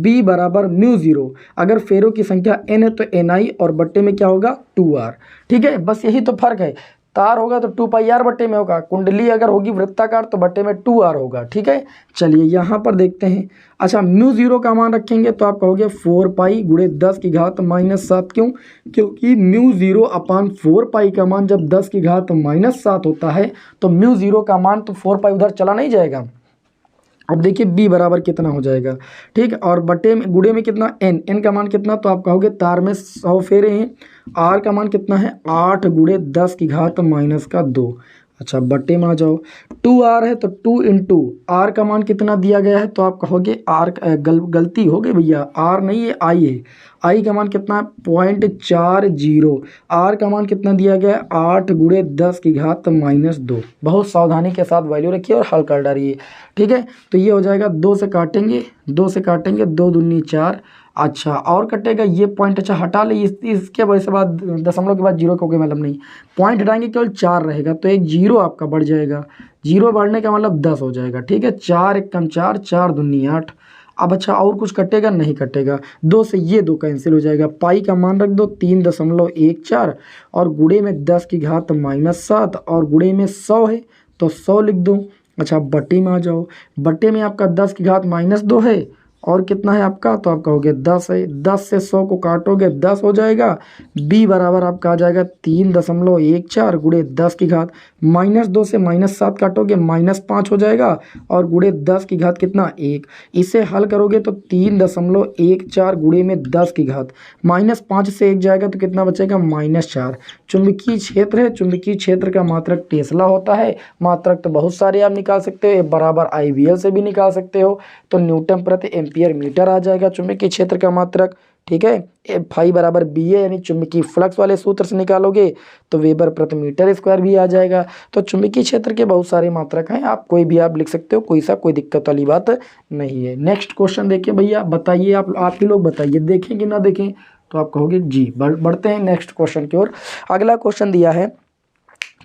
B बराबर μ0। अगर फेरों की संख्या n है तो NI और बट्टे में क्या होगा? 2r, ठीक है। बस यही तो फर्क है, तार होगा तो 2πr बट्टे में होगा, कुंडली अगर होगी वृत्ताकार तो बट्टे में 2r होगा, ठीक है। चलिए यहाँ पर देखते हैं। अच्छा, μ0 का मान रखेंगे तो आप कहोगे 4π × 10⁻⁻7। क्यों? क्योंकि μ0/4π का मान जब 10⁻⁻7 होता है तो μ0 का मान तो 4π उधर चला नहीं जाएगा। अब देखिए B बराबर कितना हो जाएगा, ठीक है। और बटे में गुणे में कितना? n का मान कितना? तो आप कहोगे तार में 100 फेरे हैं, r का मान कितना है? 8 × 10⁻⁻2। अच्छा, बटे में आ जाओ, 2r है तो 2 × r का मान कितना दिया गया है? तो आप कहोगे r, गलती हो गई भैया, r नहीं है I है। I का मान कितना है? 0.40। r का मान कितना दिया गया है? 8 × 10⁻⁻2। बहुत सावधानी के साथ वैल्यू रखिए और हल कर डालिए, ठीक है। तो ये हो जाएगा 2 से काटेंगे, 2 दूनी 4। अच्छा, और कटेगा ये पॉइंट, अच्छा हटा ले, इसके वजह से बाद दशमलव के बाद 0 का कोई मतलब नहीं, पॉइंट हटाएंगे केवल 4 रहेगा तो एक 0 आपका बढ़ जाएगा, 0 बढ़ने का मतलब 10 हो जाएगा, ठीक है। 4 × 1 = 4, 4 दूनी 8। अब अच्छा, और कुछ कटेगा? नहीं कटेगा, 2 से ये 2 कैंसिल हो जाएगा। पाई का मान रख दो 3.14 और गुणे में 10⁻⁻7 और गुणे में 100 है तो 100 लिख दो। अच्छा, बटे में आ जाओ, बटे में आपका 10⁻⁻2 है और कितना है आपका? तो आप कहोगे 10 है, 10 से 100 को काटोगे 10 हो जाएगा। B बराबर आपका आ जाएगा 3.14 गुणे 10⁻⁻2 से -7 काटोगे -5 हो जाएगा और गुणे 10 की घात कितना? 1। इसे हल करोगे तो 3.14 गुणे में 10 की घात, -5 से 1 जाएगा तो कितना बचेगा? -4। चुंबकीय क्षेत्र है, चुंबकीय क्षेत्र का मात्रक टेस्ला होता है। मात्रक तो बहुत सारे आप निकाल सकते हो, बराबर IVL से भी निकाल सकते हो, तो न्यूटन प्रति एम्पियर मीटर आ जाएगा चुंबकीय क्षेत्र का मात्रक, ठीक है। फाई बराबर BA यानी चुंबकीय फ्लक्स वाले सूत्र से निकालोगे तो वेबर प्रति मीटर स्क्वायर भी आ जाएगा। तो चुंबकीय क्षेत्र के बहुत सारे मात्रक हैं, आप कोई भी आप लिख सकते हो, कोई दिक्कत वाली बात नहीं है। नेक्स्ट क्वेश्चन देखिए भैया, बताइए आप ही लोग बताइए, देखें कि ना देखें? तो आप कहोगे जी। बढ़ते हैं नेक्स्ट क्वेश्चन की ओर। अगला क्वेश्चन दिया है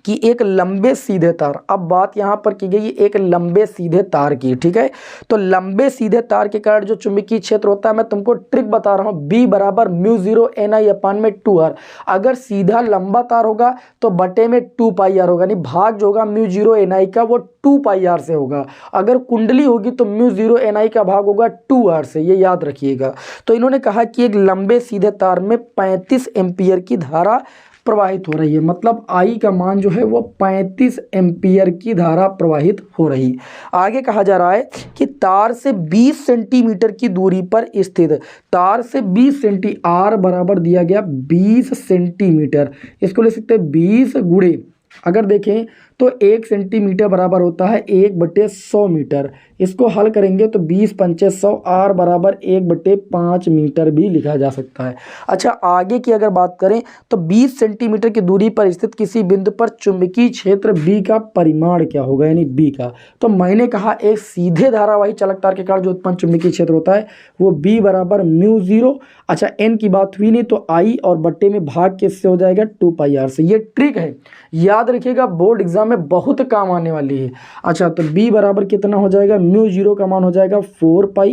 कि एक लंबे सीधे तार, अब बात यहाँ पर की गई एक लंबे सीधे तार की, ठीक है। तो लंबे सीधे तार के कारण जो चुंबकीय क्षेत्र होता है, मैं तुमको ट्रिक बता रहा हूँ, B बराबर μ0NI/2r। अगर सीधा लंबा तार होगा तो बटे में 2πr होगा, यानी भाग जो होगा μ0NI का वो 2πr से होगा। अगर कुंडली होगी तो μ0NI का भाग होगा 2r से, ये याद रखिएगा। तो इन्होंने कहा कि एक लंबे सीधे तार में 35 एम्पियर की धारा प्रवाहित हो रही है, मतलब आई का मान जो है वो 35 एम्पियर की धारा प्रवाहित हो रही है। आगे कहा जा रहा है कि तार से 20 सेंटीमीटर की दूरी पर स्थित, तार से 20 सेंटी, आर बराबर दिया गया 20 सेंटीमीटर, इसको ले सकते हैं 20 गुणे, अगर देखें तो 1 सेंटीमीटर बराबर होता है 1/100 मीटर, इसको हल करेंगे तो 20 पंचे 100, आर बराबर 1/5 मीटर भी लिखा जा सकता है। अच्छा, आगे की अगर बात करें तो 20 सेंटीमीटर की दूरी पर स्थित किसी बिंदु पर चुंबकीय क्षेत्र बी का परिमाण क्या होगा, यानी बी का। तो मैंने कहा एक सीधे धारावाही चालक तार के कारण जो उत्पन्न चुंबकीय क्षेत्र होता है वो बी बराबर μ0। अच्छा, एन की बात हुई नहीं तो आई और बट्टे में भाग किससे हो जाएगा, 2πr से। ये ट्रिक है, याद रखिएगा, बोर्ड एग्जाम में बहुत काम आने वाली है। अच्छा, तो b बराबर कितना हो जाएगा, μ0 का मान हो जाएगा 4π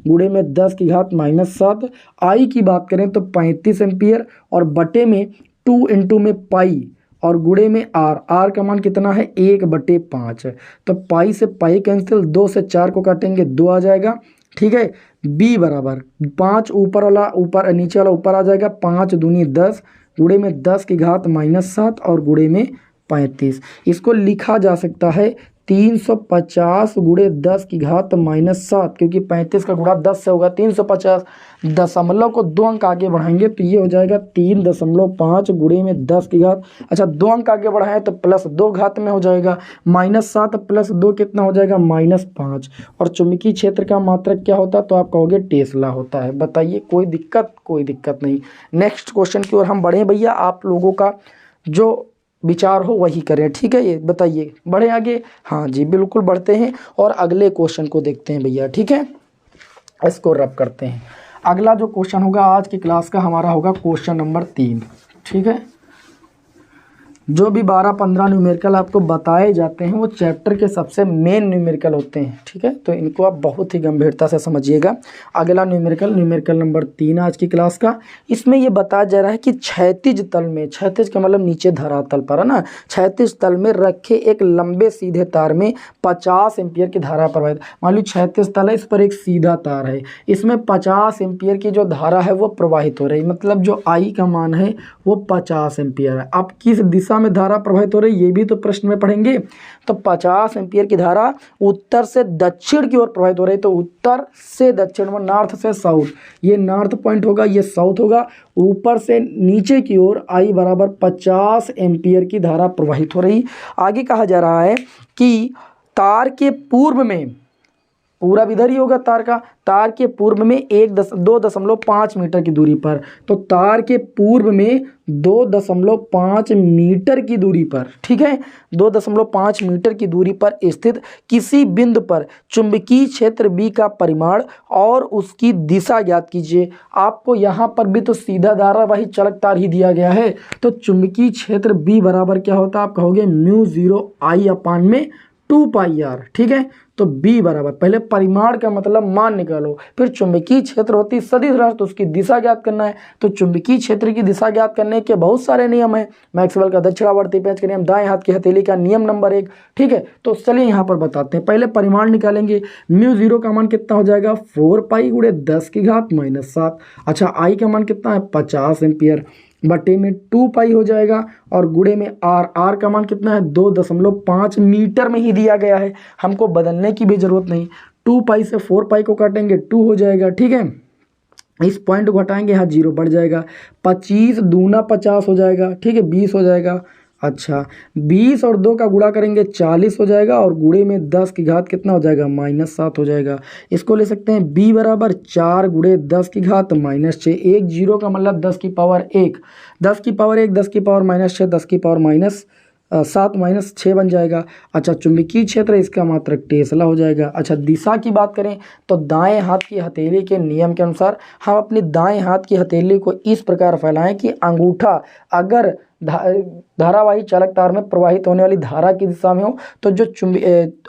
गुणे में 10 की घात -7। आई की बात करें तो 35 एम्पियर और बटे में 2 इंटू में पाई और गुणे में आर का मान कितना है 1/5। तो पाई से पाई कैंसिल, 2 से 4 को काटेंगे 2 आ जाएगा, ठीक है। b बराबर 5 ऊपर वाला ऊपर, नीचे वाला ऊपर आ जाएगा, 5 दूनी 10 गुणे में 10 की घात -7 और गुणे में 35। इसको लिखा जा सकता है 350 गुणे 10 की घात -7, क्योंकि 35 का गुणा 10 से होगा 350। दशमलव को 2 अंक आगे बढ़ाएंगे तो ये हो जाएगा 3.5 गुणे में 10 की घात। अच्छा, 2 अंक आगे बढ़ाएं तो +2 घात में हो जाएगा, -7 + 2 कितना हो जाएगा, -5। और चुंबकीय क्षेत्र का मात्रक क्या होता है, तो आप कहोगे टेस्ला होता है। बताइए, कोई दिक्कत? कोई दिक्कत नहीं। नेक्स्ट क्वेश्चन की ओर हम बढ़े भैया, आप लोगों का जो विचार हो वही करें, ठीक है। ये बताइए, बढ़े आगे? हाँ जी, बिल्कुल बढ़ते हैं और अगले क्वेश्चन को देखते हैं भैया, ठीक है। इसको रब करते हैं। अगला जो क्वेश्चन होगा आज की क्लास का हमारा होगा क्वेश्चन नंबर 3, ठीक है। जो भी 12-15 न्यूमेरिकल आपको बताए जाते हैं वो चैप्टर के सबसे मेन न्यूमेरिकल होते हैं, ठीक है। तो इनको आप बहुत ही गंभीरता से समझिएगा। अगला न्यूमेरिकल नंबर 3 आज की क्लास का, इसमें ये बताया जा रहा है कि क्षैतिज तल में, क्षैतिज का मतलब नीचे धरातल पर है ना, क्षैतिज तल में रखे एक लंबे सीधे तार में 50 एम्पियर की धारा प्रवाहित। मान लो क्षैतिज तल है, इस पर एक सीधा तार है, इसमें 50 एम्पियर की जो धारा है वो प्रवाहित हो रही है, मतलब जो आई का मान है वो 50 एम्पियर है। अब किस दिशा में धारा प्रवाहित हो रही है ये भी तो प्रश्न में पढ़ेंगे। तो 50 एम्पियर की धारा उत्तर से दक्षिण की ओर प्रवाहित हो रही है, तो उत्तर से दक्षिण में, नॉर्थ से साउथ, ये नॉर्थ पॉइंट होगा, ये साउथ होगा। ऊपर से नीचे की ओर आई बराबर 50 एम्पियर की धारा प्रवाहित हो रही। आगे कहा जा रहा है कि तार के पूर्व में, पूरा इधर ही होगा तार का, तार के पूर्व में 2.5 मीटर की दूरी पर, तो तार के पूर्व में 2.5 मीटर की दूरी पर, ठीक है, 2.5 मीटर की दूरी पर स्थित किसी बिंदु पर चुंबकीय क्षेत्र बी का परिमाण और उसकी दिशा ज्ञात कीजिए। आपको यहाँ पर भी तो सीधा धारावाही चालक तार ही दिया गया है, तो चुंबकीय क्षेत्र बी बराबर क्या होता है, आप कहोगे μ0 I/में 2πr, ठीक है। तो b बराबर, पहले परिमाण का मतलब मान निकालो, फिर चुंबकीय क्षेत्र होती सदिश राशि, तो उसकी दिशा ज्ञात करना है। तो चुंबकीय क्षेत्र की दिशा ज्ञात करने के बहुत सारे नियम हैं। मैक्सवेल का दक्षिणावर्ती पेंच का नियम, दाएं हाथ की हथेली का नियम नंबर 1, ठीक है। तो चलिए यहाँ पर बताते हैं, पहले परिमाण निकालेंगे। μ0 का मान कितना हो जाएगा, 4π गुणे 10 की घात -7। अच्छा, आई का मान कितना है, 50 एम्पियर, बटे में 2π हो जाएगा और गुणे में आर का मान कितना है, 2.5 मीटर में ही दिया गया है, हमको बदलने की भी जरूरत नहीं। 2π से 4π को काटेंगे 2 हो जाएगा, ठीक है। इस पॉइंट को हटाएंगे, यहाँ 0 बढ़ जाएगा, 25 दूना 50 हो जाएगा, ठीक है, 20 हो जाएगा। अच्छा, 20 और 2 का गुणा करेंगे 40 हो जाएगा और गुणे में 10 की घात कितना हो जाएगा, -7 हो जाएगा। इसको ले सकते हैं b बराबर 4 गुणे 10 की घात -6। एक 0 का मतलब 10 की पावर 1, 10 की पावर 1, 10 की पावर -6, 10 की पावर -7 -6 बन जाएगा। अच्छा, चुंबकीय क्षेत्र इसका मात्रक टेस्ला हो जाएगा। अच्छा, दिशा की बात करें तो दाएं हाथ की हथेली के नियम के अनुसार हम अपनी दाएं हाथ की हथेली को इस प्रकार फैलाएं कि अंगूठा अगर धारावाही चालक तार में प्रवाहित होने वाली धारा की दिशा में हो, तो जो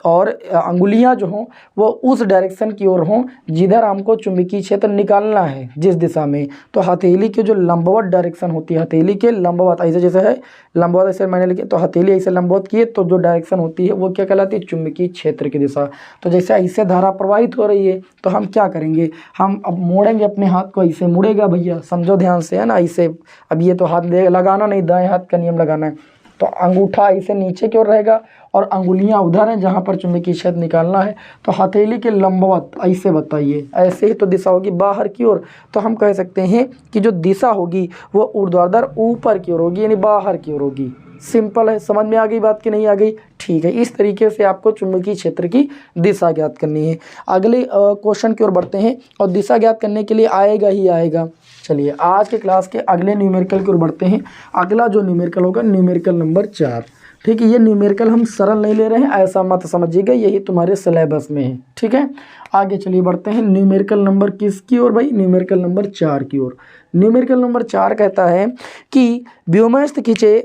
और अंगुलियां जो हों वो उस डायरेक्शन की ओर हों जिधर हमको चुंबकीय क्षेत्र निकालना है, जिस दिशा में। तो हथेली के जो लंबवत डायरेक्शन होती है, हथेली के लंबवत, ऐसे जैसे है लंबवत, ऐसे मैंने लिखे, तो हथेली ऐसे लंबवत किए तो जो डायरेक्शन होती है वो क्या कहलाती है, चुंबकीय क्षेत्र की दिशा। तो जैसे ऐसे धारा प्रवाहित हो रही है तो हम क्या करेंगे, हम अब मोड़ेंगे अपने हाथ को, ऐसे मुड़ेगा भैया, समझो ध्यान से, है ना, ऐसे। अब ये तो हाथ लगाना नहीं, दाएं हाथ का नियम लगाना है तो अंगूठा ऐसे नीचे की ओर रहेगा और अंगुलियां उधर हैं जहां पर चुंबकीय क्षेत्र निकालना है। तो हथेली के लंबवत ऐसे बताइए, ऐसे ही तो दिशा होगी बाहर की ओर। तो हम कह सकते हैं कि जो दिशा होगी वो ऊर्ध्वाधर ऊपर की ओर होगी, यानी बाहर की ओर होगी। सिंपल है, समझ में आ गई बात कि नहीं आ गई? ठीक है, इस तरीके से आपको चुंबकीय क्षेत्र की दिशा ज्ञात करनी है। अगले क्वेश्चन की ओर बढ़ते हैं और दिशा ज्ञात करने के लिए आएगा ही आएगा। चलिए आज के क्लास के अगले न्यूमेरिकल की ओर बढ़ते हैं। अगला जो न्यूमेरिकल होगा न्यूमेरिकल नंबर 4। ठीक है, ये न्यूमेरिकल हम सरल नहीं ले रहे हैं, ऐसा मत समझिएगा, यही तुम्हारे सिलेबस में है। ठीक है, आगे चलिए बढ़ते हैं न्यूमेरिकल नंबर किसकी ओर भाई? न्यूमेरिकल नंबर 4 की ओर। न्यूमेरिकल नंबर 4 कहता है कि व्योमस्थ खींचे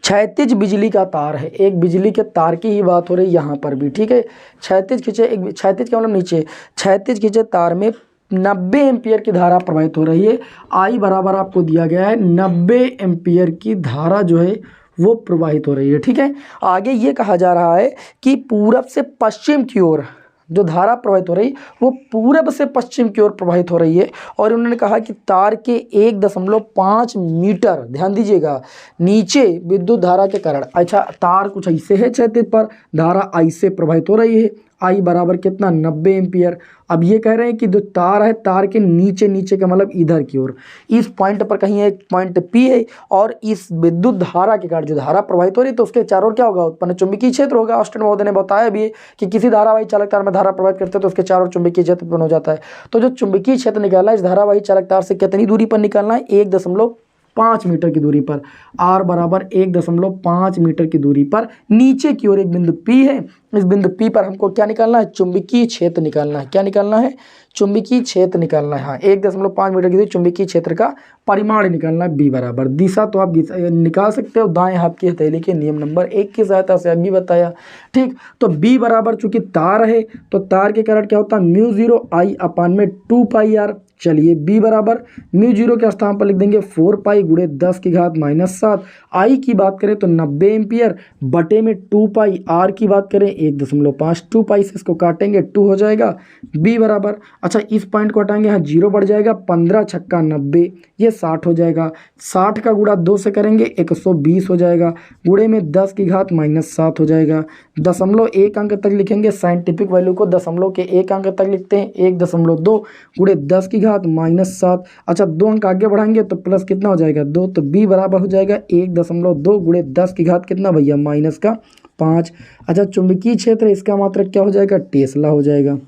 क्षैतिज बिजली का तार है। एक बिजली के तार की ही बात हो रही है यहाँ पर भी। ठीक है, क्षैतिज खींचे, एक क्षैतिज का मतलब नीचे, क्षैतिज खींचे तार में 90 एम्पियर की धारा प्रवाहित हो रही है। आई बराबर आपको दिया गया है 90 एम्पियर की धारा जो है वो प्रवाहित हो रही है। ठीक है, आगे ये कहा जा रहा है कि पूरब से पश्चिम की ओर जो धारा प्रवाहित हो रही वो पूरब से पश्चिम की ओर प्रवाहित हो रही है। और उन्होंने कहा कि तार के 1.5 मीटर, ध्यान दीजिएगा, नीचे विद्युत धारा के कारण, अच्छा तार कुछ ऐसे है क्षैतिज पर, धारा ऐसे प्रवाहित हो रही है, आई बराबर कितना 90 एम्पियर। अब ये कह रहे हैं कि जो तार है तार के नीचे, नीचे का मतलब इधर की ओर, इस पॉइंट पर कहीं एक पॉइंट P है और इस विद्युत धारा के कारण जो धारा प्रवाहित हो रही है तो उसके चारों ओर क्या होगा? उत्पन्न चुंबकीय क्षेत्र होगा। ऑस्टेन महोदय ने बताया भी है कि किसी धारावाही चालक तार में धारा प्रवाहित करते हैं तो उसके चारों ओर चुंबकीय क्षेत्र उत्पन्न हो जाता है। तो जो चुंबकीय क्षेत्र निकालना है इस धारावाही चालक तार से कितनी दूरी पर निकालना है? 1.5 मीटर की दूरी पर। R बराबर 1.5 मीटर की दूरी पर नीचे की ओर एक बिंदु P है। इस बिंदु P पर हमको क्या निकालना है? चुंबकीय क्षेत्र निकालना है। क्या निकालना है? चुंबकीय क्षेत्र निकालना है। हाँ, 1.5 मीटर की दूरी चुंबकीय क्षेत्र का परिमाण निकालना है। B बराबर, दिशा तो आप निकाल सकते हो दाएं हाथ की हथेली के नियम नंबर 1 की सहायता से, अभी बताया। ठीक, तो B बराबर चूंकि तार है तो तार के कारण क्या होता है? म्यू 0 I अपान में 2 पाई R। चलिए B बराबर म्यू 0 के स्थान पर लिख देंगे 4 पाई गुणे 10 की घात -7। आई की बात करें तो 90 एम्पियर बटे में 2 पाई, आर की बात करें 1.5, 2 पाई से इसको काटेंगे 2 हो जाएगा। B बराबर, अच्छा इस पॉइंट को हटाएंगे, यहाँ 0 बढ़ जाएगा, 15 छक्का 90, ये 60 हो जाएगा। 60 का गुणा 2 से करेंगे 120 हो जाएगा, गुणे में 10 की घात -7 हो जाएगा। 0.1 अंक तक लिखेंगे, साइंटिफिक वैल्यू को 0.1 अंक तक लिखते हैं। 1.2 गुणे 10 की घात -7। अच्छा 2 अंक आगे बढ़ाएंगे तो प्लस कितना हो जाएगा? 2। तो B बराबर हो जाएगा 1.2 गुणे 10 की घात कितना भैया? -5। अच्छा चुंबकीय क्षेत्र इसका मात्रक क्या हो जाएगा? टेस्ला हो जाएगा।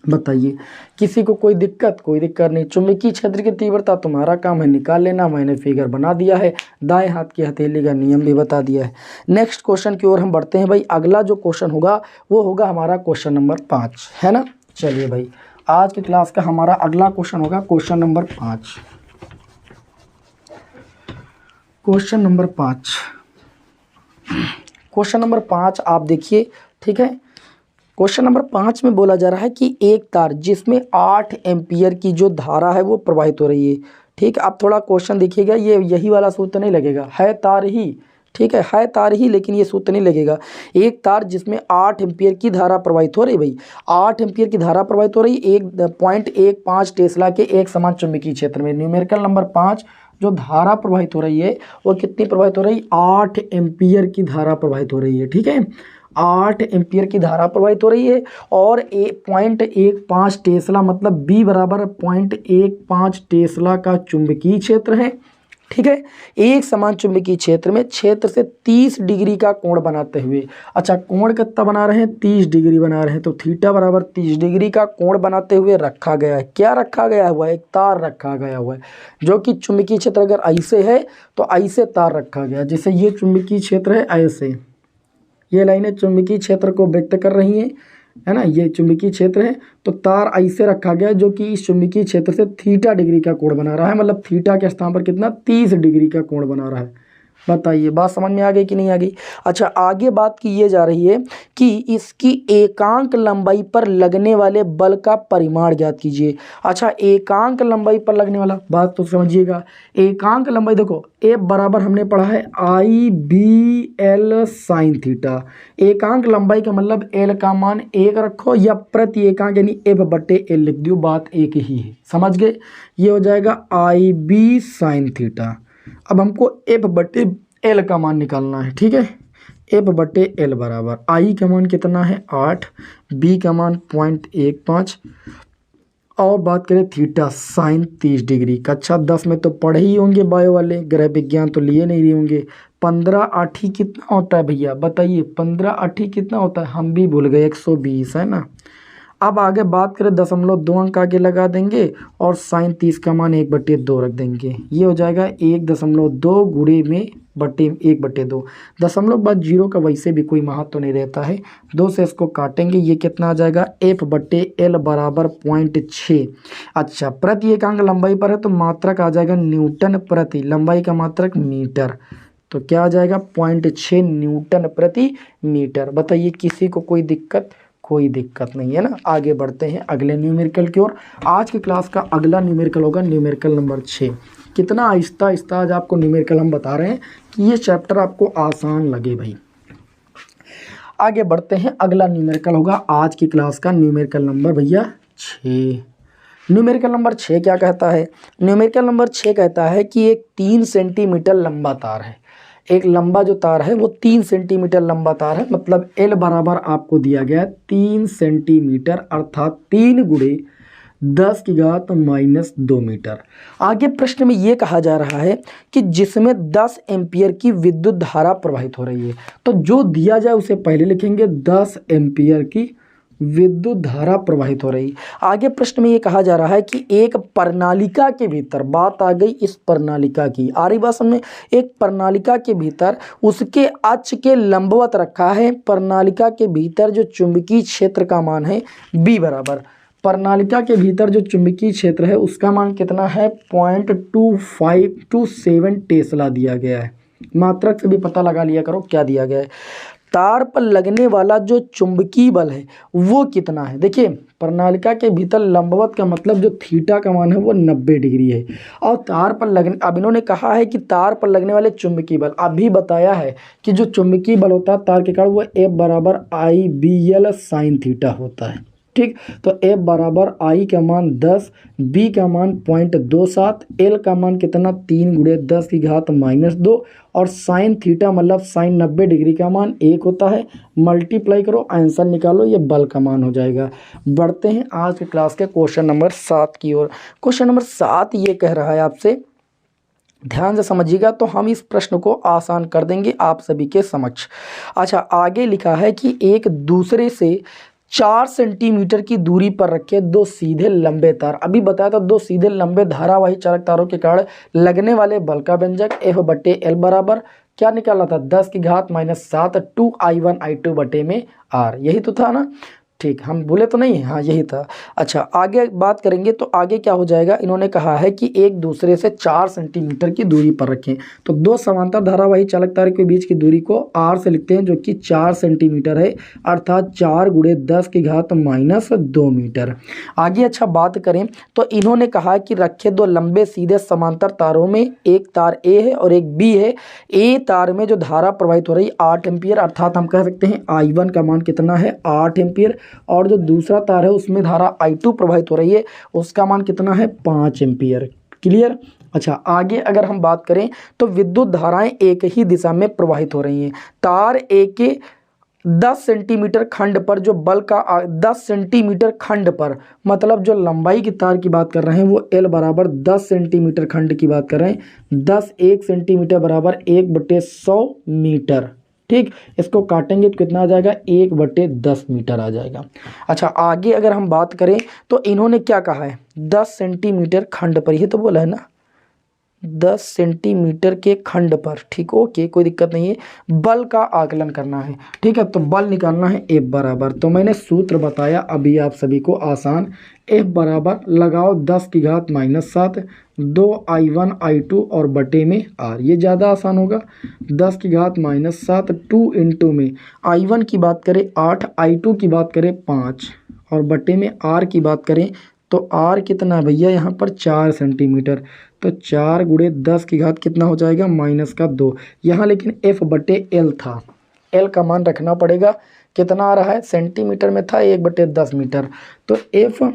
बताइए, किसी को कोई दिक्कत? कोई दिक्कत नहीं। चुंबकीय क्षेत्र की तीव्रता तुम्हारा काम है निकाल लेना, मैंने फिगर बना दिया है, दाएं हाथ की हथेली का नियम भी बता दिया है। नेक्स्ट क्वेश्चन की ओर हम बढ़ते हैं भाई। अगला जो क्वेश्चन होगा वो होगा हमारा क्वेश्चन नंबर 5, है ना। चलिए भाई, आज की क्लास का हमारा अगला क्वेश्चन होगा question number 5। Question number 5, question number 5 आप देखिए। ठीक है, क्वेश्चन नंबर 5 में बोला जा रहा है कि एक तार जिसमें 8 एम्पियर की जो धारा है वो प्रवाहित हो रही है। ठीक, आप थोड़ा क्वेश्चन देखिएगा, ये यही वाला सूत्र नहीं लगेगा, है तार ही। ठीक है तार ही, लेकिन ये सूत्र नहीं लगेगा। एक तार जिसमें 8 एम्पियर की धारा प्रवाहित हो रही, भाई 8 एम्पियर की धारा प्रवाहित हो रही 1.15 टेस्ला के एक समान चुंबकीय क्षेत्र में। न्यूमेरिकल नंबर 5 जो धारा प्रवाहित हो रही है वो कितनी प्रवाहित हो रही? 8 एम्पियर की धारा प्रवाहित हो रही है। ठीक है, 8 एम्पियर की धारा प्रवाहित हो रही है और 0.15 टेस्ला मतलब B बराबर 0.15 टेस्ला का चुंबकीय क्षेत्र है। ठीक है, एक समान चुंबकीय क्षेत्र में क्षेत्र से 30 डिग्री का कोण बनाते हुए, अच्छा कोण कितना बना रहे हैं? 30 डिग्री बना रहे हैं। तो थीटा बराबर 30 डिग्री का कोण बनाते हुए रखा गया है। क्या रखा गया हुआ है? एक तार रखा गया हुआ है, जो कि चुंबकीय क्षेत्र अगर ऐसे है तो ऐसे तार रखा गया, जैसे ये चुंबकीय क्षेत्र है ऐसे, ये लाइनें चुंबकीय क्षेत्र को व्यक्त कर रही हैं, है ना, ये चुंबकीय क्षेत्र है। तो तार ऐसे रखा गया जो कि इस चुंबकीय क्षेत्र से थीटा डिग्री का कोण बना रहा है, मतलब थीटा के स्थान पर कितना? 30 डिग्री का कोण बना रहा है। बताइए बात समझ में आ गई कि नहीं आ गई? अच्छा आगे बात की ये जा रही है कि इसकी एकांक लंबाई पर लगने वाले बल का परिमाण ज्ञात कीजिए। अच्छा एकांक लंबाई पर लगने वाला, बात तो समझिएगा। एकांक लंबाई देखो, ए बराबर हमने पढ़ा है IBL साइन थीटा। एकांक लंबाई का मतलब एल का मान 1 रखो या प्रति एकांक यानी F/L लिख दो, बात एक ही है, समझ गए। ये हो जाएगा IB साइन थीटा। अब हमको एफ बटे एल का मान निकालना है, ठीक है। एफ बटे एल बराबर आई का मान कितना है 8, बी का मान 0.15 और बात करें थीटा साइन 30 डिग्री। कक्षा 10 में तो पढ़े ही होंगे बायो वाले, गृह विज्ञान तो लिए नहीं रहे होंगे। 15 आठी कितना होता है भैया बताइए, 15 आठी कितना होता है, हम भी भूल गए, 120 है ना। अब आगे बात करें 0.2 अंक आगे लगा देंगे और साइन 30 का मान 1/2 रख देंगे। ये हो जाएगा 1.2 गुणे में बटे 1/2। दशमलव बाद जीरो का वैसे भी कोई महत्व तो नहीं रहता है, 2 से इसको काटेंगे, ये कितना आ जाएगा एफ बटे एल बराबर 0.6। अच्छा, प्रति एकांक लंबाई पर है तो मात्रक आ जाएगा न्यूटन प्रति, लंबाई का मात्रक मीटर, तो क्या आ जाएगा 0.6 न्यूटन प्रति मीटर। बताइए किसी को कोई दिक्कत? कोई दिक्कत नहीं है ना। आगे बढ़ते हैं अगले न्यूमेरिकल की ओर। आज की क्लास का अगला न्यूमेरिकल होगा न्यूमेरिकल नंबर 6। कितना आहिस्ता आहिस्ता आज आपको न्यूमेरिकल हम बता रहे हैं कि ये चैप्टर आपको आसान लगे भाई। आगे बढ़ते हैं, अगला न्यूमेरिकल होगा आज की क्लास का न्यूमेरिकल नंबर भैया 6। न्यूमेरिकल नंबर 6 क्या कहता है? न्यूमेरिकल नंबर 6 कहता है कि एक 3 सेंटीमीटर लंबा तार है। एक लंबा जो तार है वो 3 सेंटीमीटर लंबा तार है, मतलब एल बराबर आपको दिया गया है 3 सेंटीमीटर अर्थात 3 गुणे 10⁻⁻2 मीटर। आगे प्रश्न में ये कहा जा रहा है कि जिसमें 10 एम्पियर की विद्युत धारा प्रवाहित हो रही है, तो जो दिया जाए उसे पहले लिखेंगे 10 एम्पियर की विद्युत धारा प्रवाहित हो रही। आगे प्रश्न में ये कहा जा रहा है कि एक प्रणालिका के भीतर, बात आ गई इस प्रणालिका की, आ रही बात समझ में, एक प्रणालिका के भीतर उसके अक्ष के लंबवत रखा है, प्रणालिका के भीतर जो चुंबकीय क्षेत्र का मान है बी बराबर, प्रणालिका के भीतर जो चुंबकीय क्षेत्र है उसका मान कितना है 0.2527 टेस्ला दिया गया है। मात्रक से भी पता लगा लिया करो क्या दिया गया है। तार पर लगने वाला जो चुंबकीय बल है वो कितना है? देखिए प्रणालिका के भीतर लंबवत का मतलब जो थीटा का मान है वो 90 डिग्री है, और तार पर लगने, अब इन्होंने कहा है कि तार पर लगने वाले चुंबकीय बल, अभी बताया है कि जो चुंबकीय बल होता है तार के कारण वो F बराबर IBL साइन थीटा होता है, ठीक। तो F बराबर I का मान 10, B का मान 0.27, L का मान कितना 3 गुणे 10⁻⁻2 और साइन थीटा मतलब साइन 90 डिग्री का मान 1 होता है। मल्टीप्लाई करो, आंसर निकालो, ये बल का मान हो जाएगा। बढ़ते हैं आज के क्लास के क्वेश्चन नंबर 7 की ओर। क्वेश्चन नंबर 7 ये कह रहा है आपसे, ध्यान से समझिएगा तो हम इस प्रश्न को आसान कर देंगे आप सभी के समक्ष। अच्छा, आगे लिखा है कि एक दूसरे से 4 सेंटीमीटर की दूरी पर रखे 2 सीधे लंबे तार, अभी बताया था 2 सीधे लंबे धारावाही चालक तारों के कारण लगने वाले बल का व्यंजक F बटे एल बराबर क्या निकाला था 10⁻⁻7 2I1I2 बटे में R, यही तो था ना, ठीक, हम भूले तो नहीं, हाँ यही था। अच्छा, आगे बात करेंगे तो आगे क्या हो जाएगा, इन्होंने कहा है कि एक दूसरे से 4 सेंटीमीटर की दूरी पर रखें, तो 2 समांतर धारावाही चालक तार के बीच की दूरी को R से लिखते हैं जो कि 4 सेंटीमीटर है, अर्थात 4 गुणे 10⁻⁻2 मीटर। आगे अच्छा बात करें तो इन्होंने कहा कि रखे 2 लंबे सीधे समांतर तारों में एक तार A है और एक B है। A तार में जो धारा प्रवाहित हो रही 8 एम्पियर, अर्थात हम कह सकते हैं I1 का मान कितना है 8 एम्पियर, और जो दूसरा तार है उसमें धारा I2 प्रवाहित हो रही है उसका मान कितना है 5 एम्पियर। क्लियर? अच्छा, आगे अगर हम बात करें तो विद्युत धाराएं एक ही दिशा में प्रवाहित हो रही हैं। तार A के 10 सेंटीमीटर खंड पर जो बल का 10 सेंटीमीटर खंड पर, मतलब जो लंबाई की तार की बात कर रहे हैं वो L बराबर 10 सेंटीमीटर खंड की बात कर रहे हैं, 1 सेंटीमीटर बराबर 1/100 मीटर, ठीक। इसको काटेंगे तो कितना आ जाएगा 1/10 मीटर आ जाएगा। अच्छा, आगे अगर हम बात करें तो इन्होंने क्या कहा है 10 सेंटीमीटर खंड पर, ये तो बोला है ना 10 सेंटीमीटर के खंड पर, ठीक, ओके कोई दिक्कत नहीं है। बल का आकलन करना है, ठीक है, तो बल निकालना है F बराबर, तो मैंने सूत्र बताया अभी आप सभी को आसान, F बराबर लगाओ 10⁻⁻7 2I1I2 और बटे में R, ये ज़्यादा आसान होगा। 10⁻⁻7 2 इंटू में I1 की बात करें 8, I2 की बात करें 5 और बटे में R की बात करें तो R कितना है भैया यहाँ पर 4 सेंटीमीटर, तो 4 गुणे 10 की घात कितना हो जाएगा -2 यहाँ, लेकिन F बटे L था, L का मान रखना पड़ेगा, कितना आ रहा है सेंटीमीटर में था 1/10 मीटर, तो F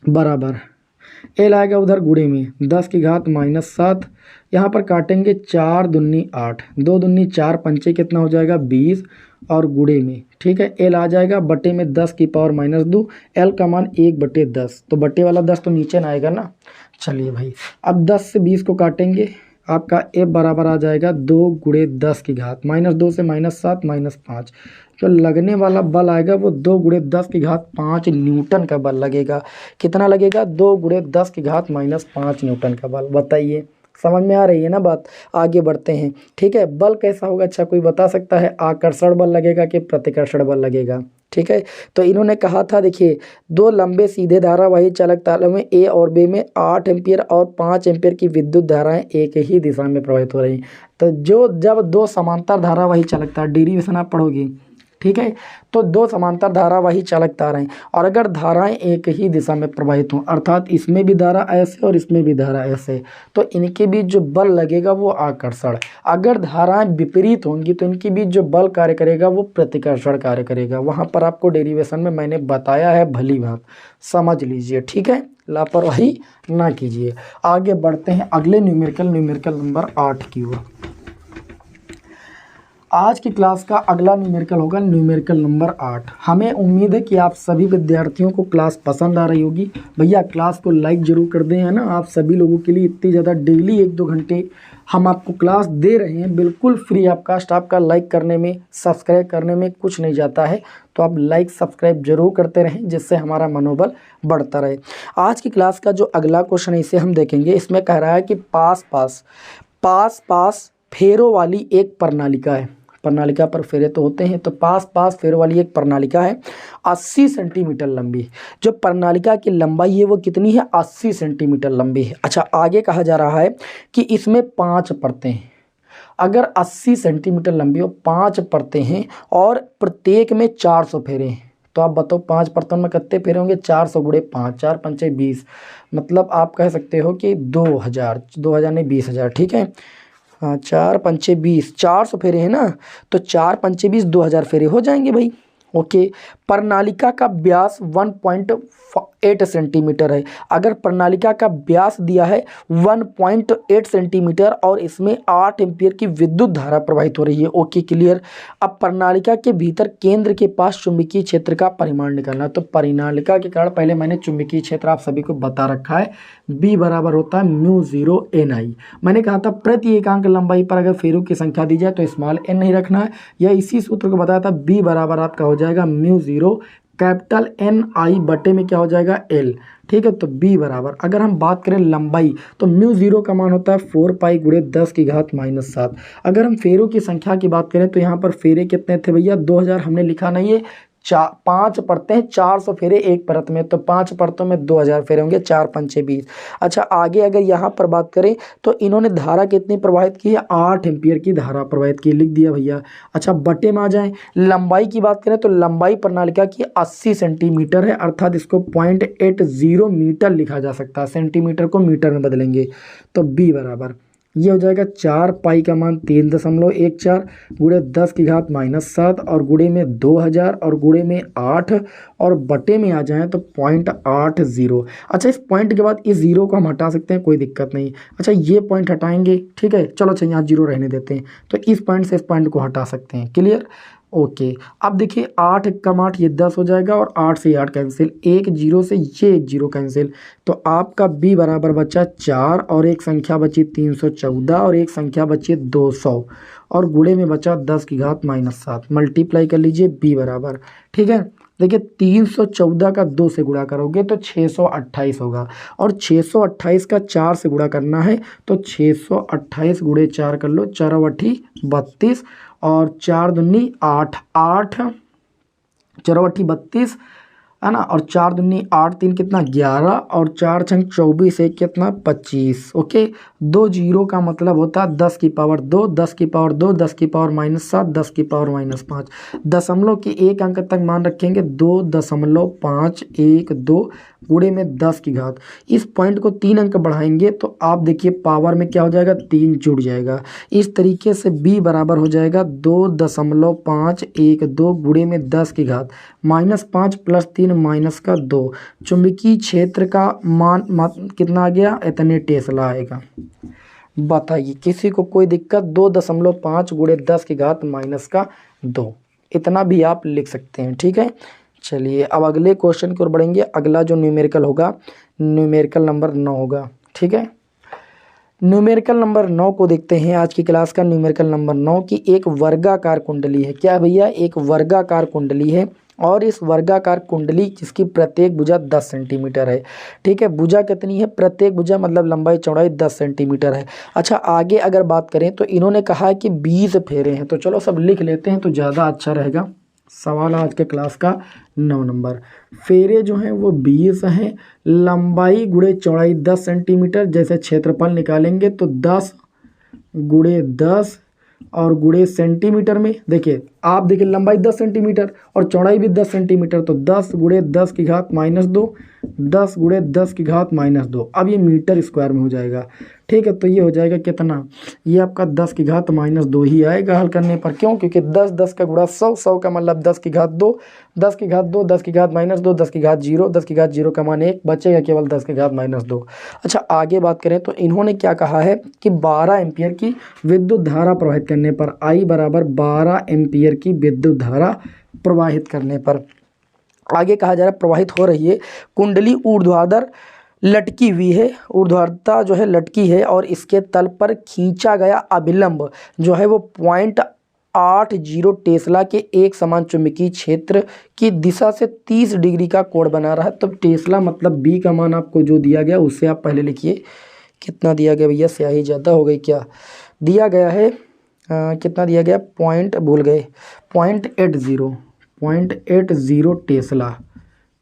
बराबर एल आएगा उधर गुणे में 10 की घात -7, यहाँ पर काटेंगे 4 दूनी 8, 2 दूनी 4, पंचे कितना हो जाएगा 20 और गुणे में, ठीक है। एल आ जाएगा बटे में 10 की पावर -2, एल का मान 1/10, तो बटे वाला 10 तो नीचे ना आएगा ना। चलिए भाई, अब 10 से 20 को काटेंगे, आपका एफ बराबर आ जाएगा 2 गुणे 10 की घात -2 से -7 -5, जो लगने वाला बल आएगा वो 2 गुणे 10 की घात 5 न्यूटन का बल लगेगा। कितना लगेगा? 2 गुणे 10 की घात -5 न्यूटन का बल। बताइए, समझ में आ रही है ना बात? आगे बढ़ते हैं, ठीक है। बल कैसा होगा? अच्छा, कोई बता सकता है? आकर्षण बल लगेगा कि प्रतिकर्षण बल लगेगा? ठीक है, तो इन्होंने कहा था, देखिए, दो लंबे सीधे धारावाही चालक तालों में ए और बी में 8 एम्पियर और 5 एम्पियर की विद्युत धाराएं एक ही दिशा में प्रवाहित हो रही। तो जब दो समांतर धारावाही चालक तार, डेरिवेशन आप पढ़ोगे, ठीक है, तो दो समांतर धारावाही चालक तार हैं और अगर धाराएं एक ही दिशा में प्रवाहित हों, अर्थात इसमें भी धारा ऐसे और इसमें भी धारा ऐसे, तो इनके बीच जो बल लगेगा वो आकर्षण। अगर धाराएं विपरीत होंगी तो इनके बीच जो बल कार्य करेगा वो प्रतिकर्षण कार्य करेगा। वहां पर आपको डेरिवेशन में मैंने बताया है, भली बात समझ लीजिए, ठीक है, लापरवाही ना कीजिए। आगे बढ़ते हैं अगले न्यूमेरिकल नंबर 8 की ओर। आज की क्लास का अगला न्यूमेरिकल होगा न्यूमेरिकल नंबर 8। हमें उम्मीद है कि आप सभी विद्यार्थियों को क्लास पसंद आ रही होगी। भैया क्लास को लाइक जरूर कर दें, है ना। आप सभी लोगों के लिए इतनी ज़्यादा डेली 1-2 घंटे हम आपको क्लास दे रहे हैं, बिल्कुल फ्री ऑफ कास्ट। आपका लाइक करने में, सब्सक्राइब करने में कुछ नहीं जाता है, तो आप लाइक सब्सक्राइब जरूर करते रहें, जिससे हमारा मनोबल बढ़ता रहे। आज की क्लास का जो अगला क्वेश्चन है इसे हम देखेंगे। इसमें कह रहा है कि पास पास फेरों वाली एक प्रणालिका है। प्रणालिका पर फेरे तो होते हैं, तो पास पास फेरों वाली एक प्रणालिका है 80 सेंटीमीटर लंबी। जो प्रणालिका की लंबाई है वो कितनी है? 80 सेंटीमीटर लंबी है। अच्छा, आगे कहा जा रहा है कि इसमें 5 परतें हैं। अगर 80 सेंटीमीटर लंबी हो, 5 परतें हैं और प्रत्येक में 400 फेरे हैं, तो आप बताओ 5 परतों में कितने फेरे होंगे? 400 गुणे 5, 4 पंचे 20, मतलब आप कह सकते हो कि 2000 नहीं 20,000, ठीक है। हाँ, 4 पंचे 20, 400 फेरे हैं ना, तो 4 पंचे 20, 2000 फेरे हो जाएंगे भाई। ओके, प्रणालिका का व्यास 1.8 सेंटीमीटर है। अगर प्रणालिका का व्यास दिया है 1.8 सेंटीमीटर और इसमें 8 एम्पियर की विद्युत धारा प्रवाहित हो रही है। Okay, clear. अब प्रणालिका के भीतर केंद्र के पास चुंबकीय क्षेत्र का परिमाण निकालना। तो प्रणालिका के कारण पहले मैंने चुंबकीय क्षेत्र आप सभी को बता रखा है, B बराबर होता है μ0 Ni। मैंने कहा था प्रति एकांक लंबाई पर अगर फेरों की संख्या दी जाए तो स्मॉल n नहीं रखना है। यह इसी सूत्र को बताया था। B बराबर आपका हो जाएगा μ0 कैपिटल Ni बटे में क्या हो जाएगा? L, ठीक है। तो B बराबर, अगर हम बात करें लंबाई, तो μ0 का मान होता है 4 पाई गुणे 10 की घात -7। अगर हम फेरों की संख्या की बात करें तो यहाँ पर फेरे कितने थे भैया? 2000 हमने लिखा नहीं है। 5 परतें हैं, 400 फेरे एक परत में, तो 5 परतों में 2000 फेरे होंगे, 4 पंचे 20। अच्छा, आगे अगर यहाँ पर बात करें तो इन्होंने धारा कितनी प्रवाहित की है? 8 एम्पियर की धारा प्रवाहित की, लिख दिया भैया। अच्छा, बटे में आ जाए, लंबाई की बात करें तो लंबाई प्रणालिका की 80 सेंटीमीटर है, अर्थात इसको 0.80 मीटर लिखा जा सकता है। सेंटीमीटर को मीटर में बदलेंगे तो B बराबर ये हो जाएगा 4 पाई का मान 3.14 गुणे 10 की घात -7 और गुणे में 2000 और गुणे में 8 और बटे में आ जाए तो 0.80। अच्छा, इस पॉइंट के बाद इस जीरो को हम हटा सकते हैं, कोई दिक्कत नहीं। अच्छा, ये पॉइंट हटाएंगे, ठीक है। चलो अच्छा, यहाँ जीरो रहने देते हैं, तो इस पॉइंट से इस पॉइंट को हटा सकते हैं, क्लियर। ओके, अब देखिए 8 कम 8 ये 10 हो जाएगा और 8 से 8 कैंसिल, 1 0 से ये 1 0 कैंसिल, तो आपका B बराबर बचा 4 और एक संख्या बची 314 और एक संख्या बची 200 और गुणे में बचा 10 की घात -7। मल्टीप्लाई कर लीजिए, B बराबर, ठीक है। देखिए 314 का 2 से गुणा करोगे तो 628 होगा और 628 का 4 से गुणा करना है तो 628 गुणे 4 कर लो, 4 8 32 और 4 दूनी 8, 4 8 32 है ना, और 4 दूनी 8 3 कितना 11 और 4 6 24 1 कितना 25। ओके, 2 जीरो का मतलब होता है 10 की पावर 2, 10 की पावर 2, 10 की पावर -7, 10 की पावर -5। दशमलव के एक अंक तक मान रखेंगे 2.512 गुणे में 10 की घात। इस पॉइंट को 3 अंक बढ़ाएंगे तो आप देखिए पावर में क्या हो जाएगा, 3 जुड़ जाएगा। इस तरीके से b बराबर हो जाएगा 2.512 गुणे में 10 की घात -5 + 3 -2। चुंबकीय क्षेत्र का मान कितना आ गया, इतने टेस्ला आएगा। बताइए किसी को कोई दिक्कत? 2.5 गुणे 10 की घात -2, इतना भी आप लिख सकते हैं। ठीक है, चलिए अब अगले क्वेश्चन की ओर बढ़ेंगे। अगला जो न्यूमेरिकल होगा, न्यूमेरिकल नंबर 9 होगा। ठीक है, न्यूमेरिकल नंबर 9 को देखते हैं। आज की क्लास का न्यूमेरिकल नंबर 9 की एक वर्गाकार कुंडली है। क्या भैया, एक वर्गाकार कुंडली है और इस वर्गाकार कुंडली जिसकी प्रत्येक भुजा 10 सेंटीमीटर है। ठीक है, भुजा कितनी है, प्रत्येक भुजा मतलब लंबाई चौड़ाई 10 सेंटीमीटर है। अच्छा, आगे अगर बात करें तो इन्होंने कहा है कि 20 फेरे हैं, तो चलो सब लिख लेते हैं तो ज़्यादा अच्छा रहेगा। सवाल आज के क्लास का 9 नंबर। फेरे जो हैं वो 20 हैं, लंबाई गुणे चौड़ाई 10 सेंटीमीटर। जैसे क्षेत्रफल निकालेंगे तो 10 गुणे 10 और गुणे सेंटीमीटर में देखिए, आप देखिए लंबाई 10 सेंटीमीटर और चौड़ाई भी 10 सेंटीमीटर, तो 10 गुणे 10 की घात -2, 10 गुणे 10 की घात -2। अब ये मीटर स्क्वायर में हो जाएगा। ठीक है, तो ये हो जाएगा कितना, ये आपका 10 की घात -2 ही आएगा हल करने पर। क्यों, क्योंकि 10 10 का गुणा 100, 100 का मतलब 10 की घात 2, 10 की घात 2, 10 की घात -2, 10 की घात 0, 10 की घात 0 का मान 1, बचेगा केवल 10 की घात -2। अच्छा, आगे बात करें तो इन्होंने क्या कहा है कि 12 एम्पियर की विद्युत धारा प्रवाहित करने पर, I बराबर 12 एम्पियर की विद्युत धारा प्रवाहित करने पर, आगे कहा जा रहा है प्रवाहित हो रही है। कुंडली ऊर्ध्वाधर लटकी हुई है, ऊर्ध्वाधरता जो है लटकी है और इसके तल पर खींचा गया अभिलंब जो है वो 0.80 टेस्ला के एक समान चुंबकीय क्षेत्र की दिशा से 30 डिग्री का कोण बना रहा है। तो टेस्ला मतलब b का मान आपको जो दिया गया उससे आप पहले लिखिए। कितना दिया गया भैया, स्याही ज़्यादा हो गई क्या, दिया गया है कितना दिया गया, पॉइंट भूल गए, 0.80 टेस्ला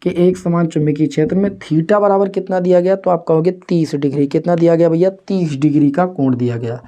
के एक समान चुंबकीय क्षेत्र में थीटा बराबर कितना दिया गया, तो आप कहोगे 30 डिग्री। कितना दिया गया भैया, 30 डिग्री का कोण दिया गया।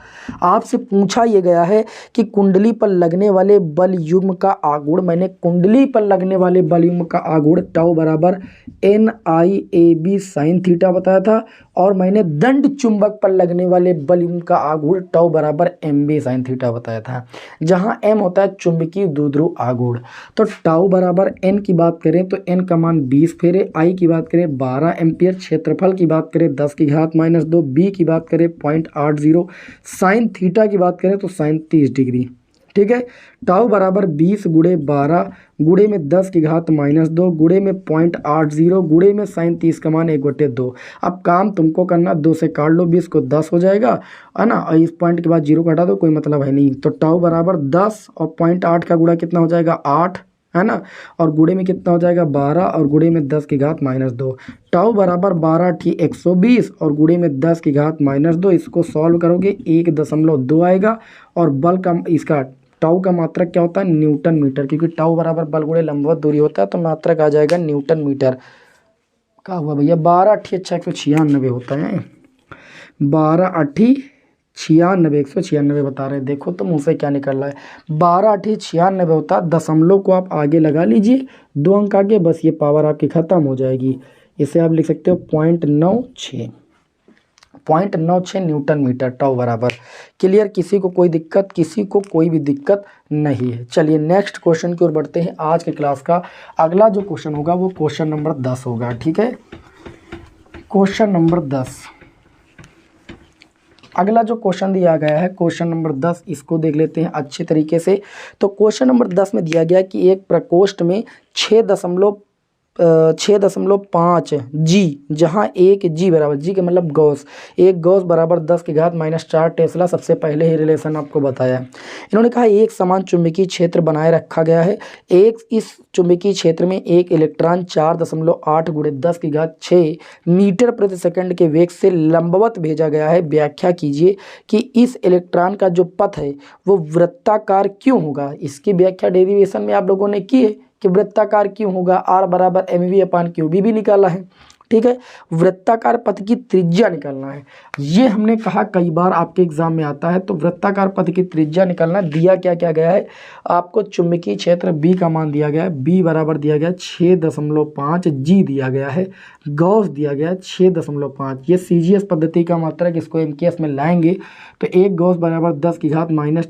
आपसे पूछा ये गया है कि कुंडली पर लगने वाले बल युग्म का आघूर्ण, मैंने कुंडली पर लगने वाले बल युग्म का आघूर्ण टाउ बराबर NIAB साइन थीटा बताया था और मैंने दंड चुंबक पर लगने वाले बल युग्म का आघूर्ण टाउ बराबर MB साइन थीटा बताया था, जहां M होता है चुंबकीय द्विध्रुव आघूर्ण। तो टाउ बराबर N की बात करें तो N का मान 20 फेरे, I की बात करें 12 एम्पियर, क्षेत्रफल की बात करें 10 की घात -2, B की बात करें 0.80, साइन थीटा की बात करें तो साइन 30 डिग्री। ठीक है, टाउ बराबर 20 गुणे 12 गुणे में 10 की घात -2 गुणे में 0.80 गुणे में साइन 30 का मान 1/2। अब काम तुमको करना, 2 से काट लो, 20 को 10 हो जाएगा है ना, और इस पॉइंट के बाद 0 काटा दो, कोई मतलब है नहीं। तो टाउ बराबर 10 और 0.8 का गुणा कितना हो जाएगा, 8 है ना, और गुणे में कितना हो जाएगा 12 और गुणे में 10 की घात -2। टाउ बराबर 12 × 120 और गुणे में 10 की घात -2। इसको सॉल्व करोगे 1.2 आएगा और बल का इसका टाउ का मात्रक क्या होता है, न्यूटन मीटर, क्योंकि टाउ बराबर बल गुणे लंबवत दूरी होता है तो मात्रक आ जाएगा न्यूटन मीटर। क्या हुआ भैया, 12 × 8 = 196 होता है, 12 × 8 = 196 बता रहे हैं। देखो तो मुँह से क्या निकल रहा है, 12 × 8 = 96 होता है। दशमलव को आप आगे लगा लीजिए, 2 अंक आगे, बस ये पावर आपकी ख़त्म हो जाएगी। इसे आप लिख सकते हो 0.96 न्यूटन मीटर टाउ बराबर। क्लियर, किसी को कोई दिक्कत, किसी को कोई भी दिक्कत नहीं है। चलिए नेक्स्ट क्वेश्चन की ओर बढ़ते हैं। आज के क्लास का अगला जो क्वेश्चन होगा वो क्वेश्चन नंबर 10 होगा। ठीक है, क्वेश्चन नंबर 10, अगला जो क्वेश्चन दिया गया है क्वेश्चन नंबर 10, इसको देख लेते हैं अच्छे तरीके से। तो क्वेश्चन नंबर 10 में दिया गया कि एक प्रकोष्ठ में 6.5 जी, जहां एक जी बराबर, जी का मतलब गॉस, एक गॉस बराबर 10 की घात -4 टेस्ला। सबसे पहले ही रिलेशन आपको बताया है। इन्होंने कहा एक समान चुंबकीय क्षेत्र बनाए रखा गया है। इस चुंबकीय क्षेत्र में एक इलेक्ट्रॉन 4.8 × 10 की घात 6 मीटर प्रति सेकंड के वेग से लंबवत भेजा गया है। व्याख्या कीजिए कि इस इलेक्ट्रॉन का जो पथ है वो वृत्ताकार क्यों होगा। इसकी व्याख्या डेरिवेशन में आप लोगों ने की है कि वृत्ताकार क्यों होगा, R बराबर mv/qb भी निकाला है। ठीक है। वृत्ताकार पथ की त्रिज्या निकालना है, ये हमने कहा कई बार आपके एग्जाम में आता है। तो वृत्ताकार पथ की त्रिज्या निकालना, दिया क्या क्या गया है आपको, चुंबकीय क्षेत्र B का मान दिया गया है, B बराबर दिया गया है 6.5, G दिया गया है, गॉस दिया गया है 6.5। ये CGS पद्धति का मात्रक, इसको MKS में लाएंगे तो 1 गॉस बराबर 10⁻⁴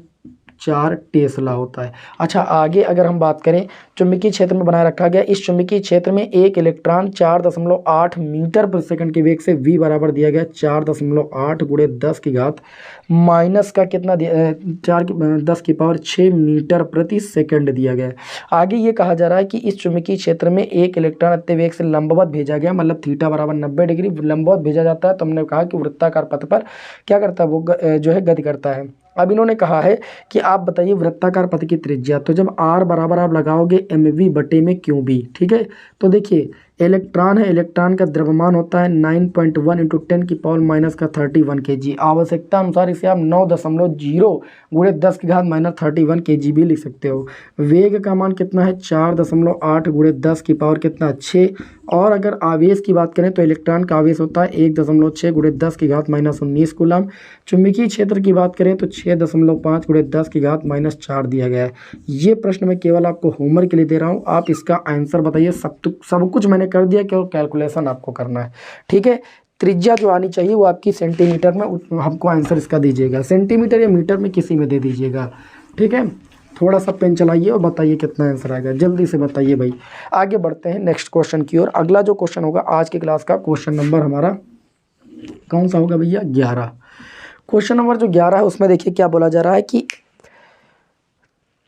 टेस्ला होता है। अच्छा, आगे अगर हम बात करें, चुंबकीय क्षेत्र में बनाए रखा गया, इस चुंबकीय क्षेत्र में एक इलेक्ट्रॉन 4.8 मीटर प्रति सेकंड के वेग से V बराबर दिया गया 4.8 गुणे 10⁻⁻, का कितना 10⁶ मीटर प्रति सेकंड दिया गया है। आगे ये कहा जा रहा है कि इस चुंबकीय क्षेत्र में एक इलेक्ट्रॉन अत्य वेग से लंबवत भेजा गया, मतलब थीटा बराबर 90 डिग्री लंबवत भेजा जाता है। तो हमने कहा कि वृत्ताकार पथ पर क्या करता है, वो जो है गति करता है। अब इन्होंने कहा है कि आप बताइए वृत्ताकार पथ की त्रिज्या। तो जब R बराबर आप लगाओगे mv बटे में QB, ठीक है। तो देखिए इलेक्ट्रॉन है, इलेक्ट्रॉन का द्रव्यमान होता है 9.1 × 10⁻31 kg। आवश्यकता अनुसार इसे आप 9.0 गुणे 10⁻31 kg भी लिख सकते हो। वेग का मान कितना है 4.8 गुणे 10⁻6। और अगर आवेश की बात करें तो इलेक्ट्रॉन का आवेश होता है 1.6 गुणे 10⁻19 कूलम। चुंबकीय क्षेत्र की बात करें तो 6.5 गुणे 10⁻4 दिया गया है। ये प्रश्न मैं केवल आपको होमवर्क के लिए दे रहा हूँ, आप इसका आंसर बताइए। सब कुछ मैंने कर दिया, केवल कैलकुलेशन आपको करना है, ठीक है। त्रिज्या जो आनी चाहिए वो आपकी सेंटीमीटर में, हमको आंसर इसका दीजिएगा, सेंटीमीटर या मीटर में किसी में दे दीजिएगा, ठीक है। थोड़ा सा पेन चलाइए और बताइए कितना आंसर आएगा, जल्दी से बताइए भाई। आगे बढ़ते हैं नेक्स्ट क्वेश्चन की ओर। अगला जो क्वेश्चन होगा आज की क्लास का, क्वेश्चन नंबर हमारा कौन सा होगा भैया, 11। क्वेश्चन नंबर जो 11 है उसमें देखिए क्या बोला जा रहा है कि,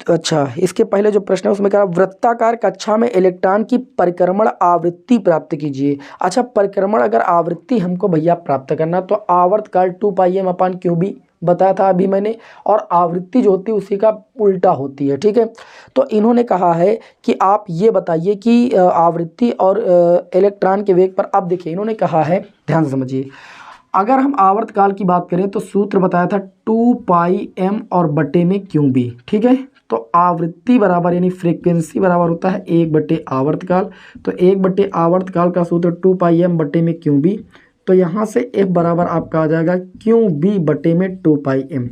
अच्छा इसके पहले जो प्रश्न है उसमें कहा वृत्ताकार कक्षा में इलेक्ट्रॉन की परिक्रमण आवृत्ति प्राप्त कीजिए। अच्छा, परिक्रमण अगर आवृत्ति हमको भैया प्राप्त करना तो आवर्तकाल 2πm/QB बताया था अभी मैंने, और आवृत्ति जो होती है उसी का उल्टा होती है, ठीक है। तो इन्होंने कहा है कि आप ये बताइए कि आवृत्ति और इलेक्ट्रॉन के वेग पर, अब देखिए इन्होंने कहा है, ध्यान से समझिए, अगर हम आवर्तकाल की बात करें तो सूत्र बताया था 2πm और बटे में QB, ठीक है। तो आवृत्ति बराबर यानी फ्रीक्वेंसी बराबर होता है 1/आवर्तकाल। तो 1/आवर्तकाल का सूत्र 2πm बटे में QB। तो यहाँ से F बराबर आपका आ जाएगा QB बटे में 2πm।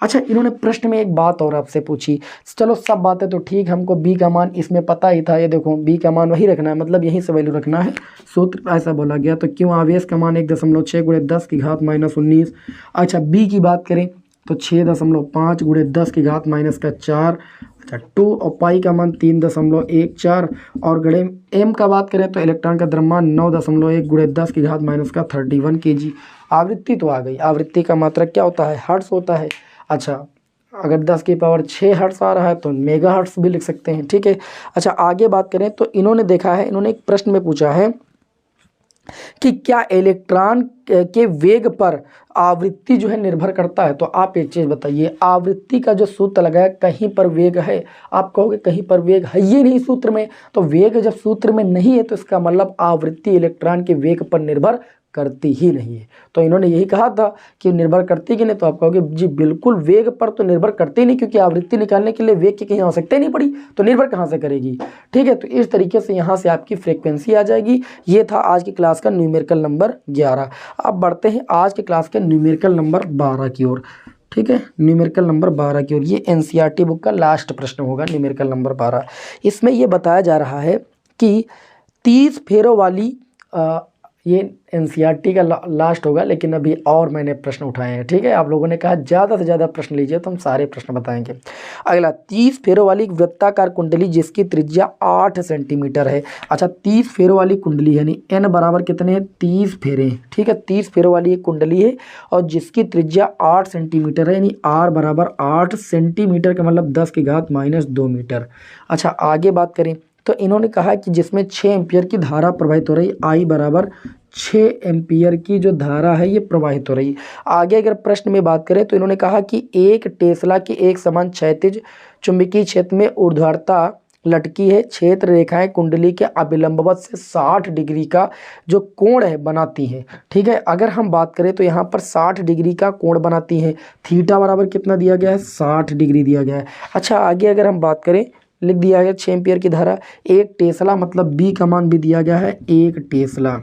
अच्छा, इन्होंने प्रश्न में एक बात और आपसे पूछी, चलो सब बातें तो ठीक, हमको B का मान इसमें पता ही था, ये देखो B का मान वही रखना है, मतलब यहीं से वैल्यू रखना है, सूत्र ऐसा बोला गया। तो क्यों आवेश का मान 1.6 गुणे 10⁻⁻19। अच्छा, B की बात करें तो 6.5 गुणे 10⁻⁻4। अच्छा, 2 और पाई का मान 3.14। और गणे M का बात करें तो इलेक्ट्रॉन का द्रव्यमान 9.1 गुणे 10⁻31 kg। आवृत्ति तो आ गई, आवृत्ति का मात्रक क्या होता है, हर्ट्ज होता है। अच्छा, अगर 10⁶ हर्ट्ज आ रहा है तो मेगा हर्ट्ज भी लिख सकते हैं, ठीक है। अच्छा, आगे बात करें तो इन्होंने देखा है, इन्होंने एक प्रश्न में पूछा है कि क्या इलेक्ट्रॉन के वेग पर आवृत्ति जो है निर्भर करता है। तो आप एक चीज़ बताइए, आवृत्ति का जो सूत्र लगाया कहीं पर वेग है, आप कहोगे कहीं पर वेग है ये नहीं सूत्र में, तो वेग जब सूत्र में नहीं है तो इसका मतलब आवृत्ति इलेक्ट्रॉन के वेग पर निर्भर करती ही नहीं है। तो इन्होंने यही कहा था कि निर्भर करती कि नहीं, तो आप कहोगे जी बिल्कुल वेग पर तो निर्भर करती नहीं, क्योंकि आवृत्ति निकालने के लिए वेग की कहीं आवश्यकता ही नहीं पड़ी, तो निर्भर कहाँ से करेगी, ठीक है। तो इस तरीके से यहाँ से आपकी फ्रीक्वेंसी आ जाएगी। ये था आज की क्लास का न्यूमेरिकल नंबर 11। अब बढ़ते हैं आज के क्लास के न्यूमेरिकल नंबर 12 की ओर, ठीक है। न्यूमेरिकल नंबर 12 की ओर, ये NCERT बुक का लास्ट प्रश्न होगा, न्यूमेरिकल नंबर 12। इसमें ये बताया जा रहा है कि 30 फेरों वाली ये NCERT का लास्ट होगा, लेकिन अभी और मैंने प्रश्न उठाए हैं, ठीक है। आप लोगों ने कहा ज़्यादा से ज़्यादा प्रश्न लीजिए तो हम सारे प्रश्न बताएंगे। अगला, 30 फेरों वाली वृत्ताकार कुंडली जिसकी त्रिज्या 8 सेंटीमीटर है। अच्छा, 30 फेरों वाली कुंडली यानी N बराबर कितने हैं, 30 फेरे, ठीक है। 30 फेरों वाली एक कुंडली है और जिसकी त्रिज्या 8 सेंटीमीटर है, यानी R बराबर 8 सेंटीमीटर का मतलब 10⁻² मीटर। अच्छा, आगे बात करें तो इन्होंने कहा कि जिसमें 6 एम्पियर की धारा प्रवाहित हो रही, I बराबर 6 एम्पियर की जो धारा है ये प्रवाहित हो रही। आगे अगर प्रश्न में बात करें तो इन्होंने कहा कि एक टेस्ला की एक समान क्षैतिज चुंबकीय क्षेत्र में ऊर्ध्वाधरता लटकी है, क्षेत्र रेखाएं कुंडली के अभिलंबवत से 60 डिग्री का जो कोण है बनाती हैं, ठीक है। अगर हम बात करें तो यहाँ पर 60 डिग्री का कोण बनाती हैं। थीटा बराबर कितना दिया गया है, 60 डिग्री दिया गया है। अच्छा, आगे अगर हम बात करें, लिख दिया गया 6 एम्पियर की धारा, 1 टेस्ला मतलब B का मान भी दिया गया है 1 टेस्ला।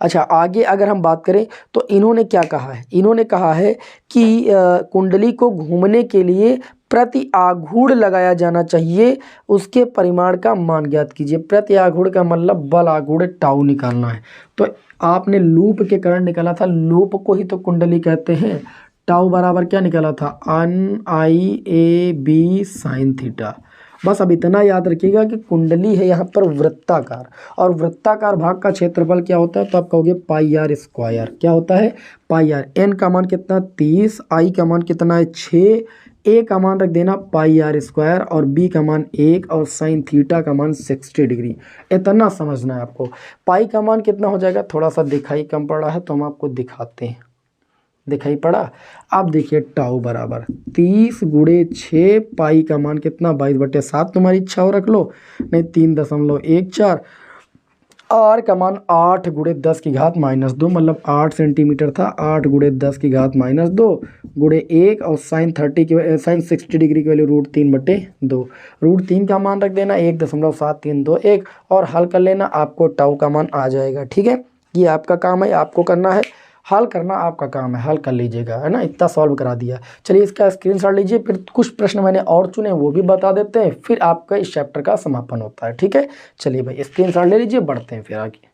अच्छा, आगे अगर हम बात करें तो इन्होंने क्या कहा है, इन्होंने कहा है कि कुंडली को घूमने के लिए प्रति आघूर्ण लगाया जाना चाहिए, उसके परिमाण का मान ज्ञात कीजिए। प्रति आघूर्ण का मतलब बल आघूर्ण टाउ निकालना है। तो आपने लूप के कारण निकाला था, लूप को ही तो कुंडली कहते हैं। टाउ बराबर क्या निकाला था, अन आई ए बी साइन थीटा। बस अब इतना याद रखिएगा कि कुंडली है यहाँ पर वृत्ताकार, और वृत्ताकार भाग का क्षेत्रफल क्या होता है, तो आप कहोगे पाई आर स्क्वायर। क्या होता है, पाई आर। एन का मान कितना 30, आई का मान कितना है 6, ए का मान रख देना पाई आर स्क्वायर, और बी का मान 1, और साइन थीटा का मान 60 डिग्री। इतना समझना है आपको। पाई का मान कितना हो जाएगा, थोड़ा सा दिखाई कम पड़ रहा है तो हम आपको दिखाते हैं। दिखाई पड़ा। अब देखिए टाउ बराबर 30 गुणे 6, पाई का मान कितना 22/7, तुम्हारी इच्छा हो रख लो, नहीं 3.14। आर का मान 8 गुणे 10 की घात -2, मतलब 8 सेंटीमीटर था। 8 गुणे 10 की घात -2 गुणे 1, और साइन 60 डिग्री की वैल्यू √3/2। √3 का मान रख देना 1.7321, और हल कर लेना, आपको टाउ का मान आ जाएगा। ठीक है, ये आपका काम है, आपको करना है, हल करना आपका काम है, हल कर लीजिएगा, है ना। इतना सॉल्व करा दिया। चलिए इसका स्क्रीनशॉट लीजिए, फिर कुछ प्रश्न मैंने और चुने वो भी बता देते हैं, फिर आपका इस चैप्टर का समापन होता है। ठीक है, चलिए भाई स्क्रीनशॉट ले लीजिए, बढ़ते हैं फिर आगे।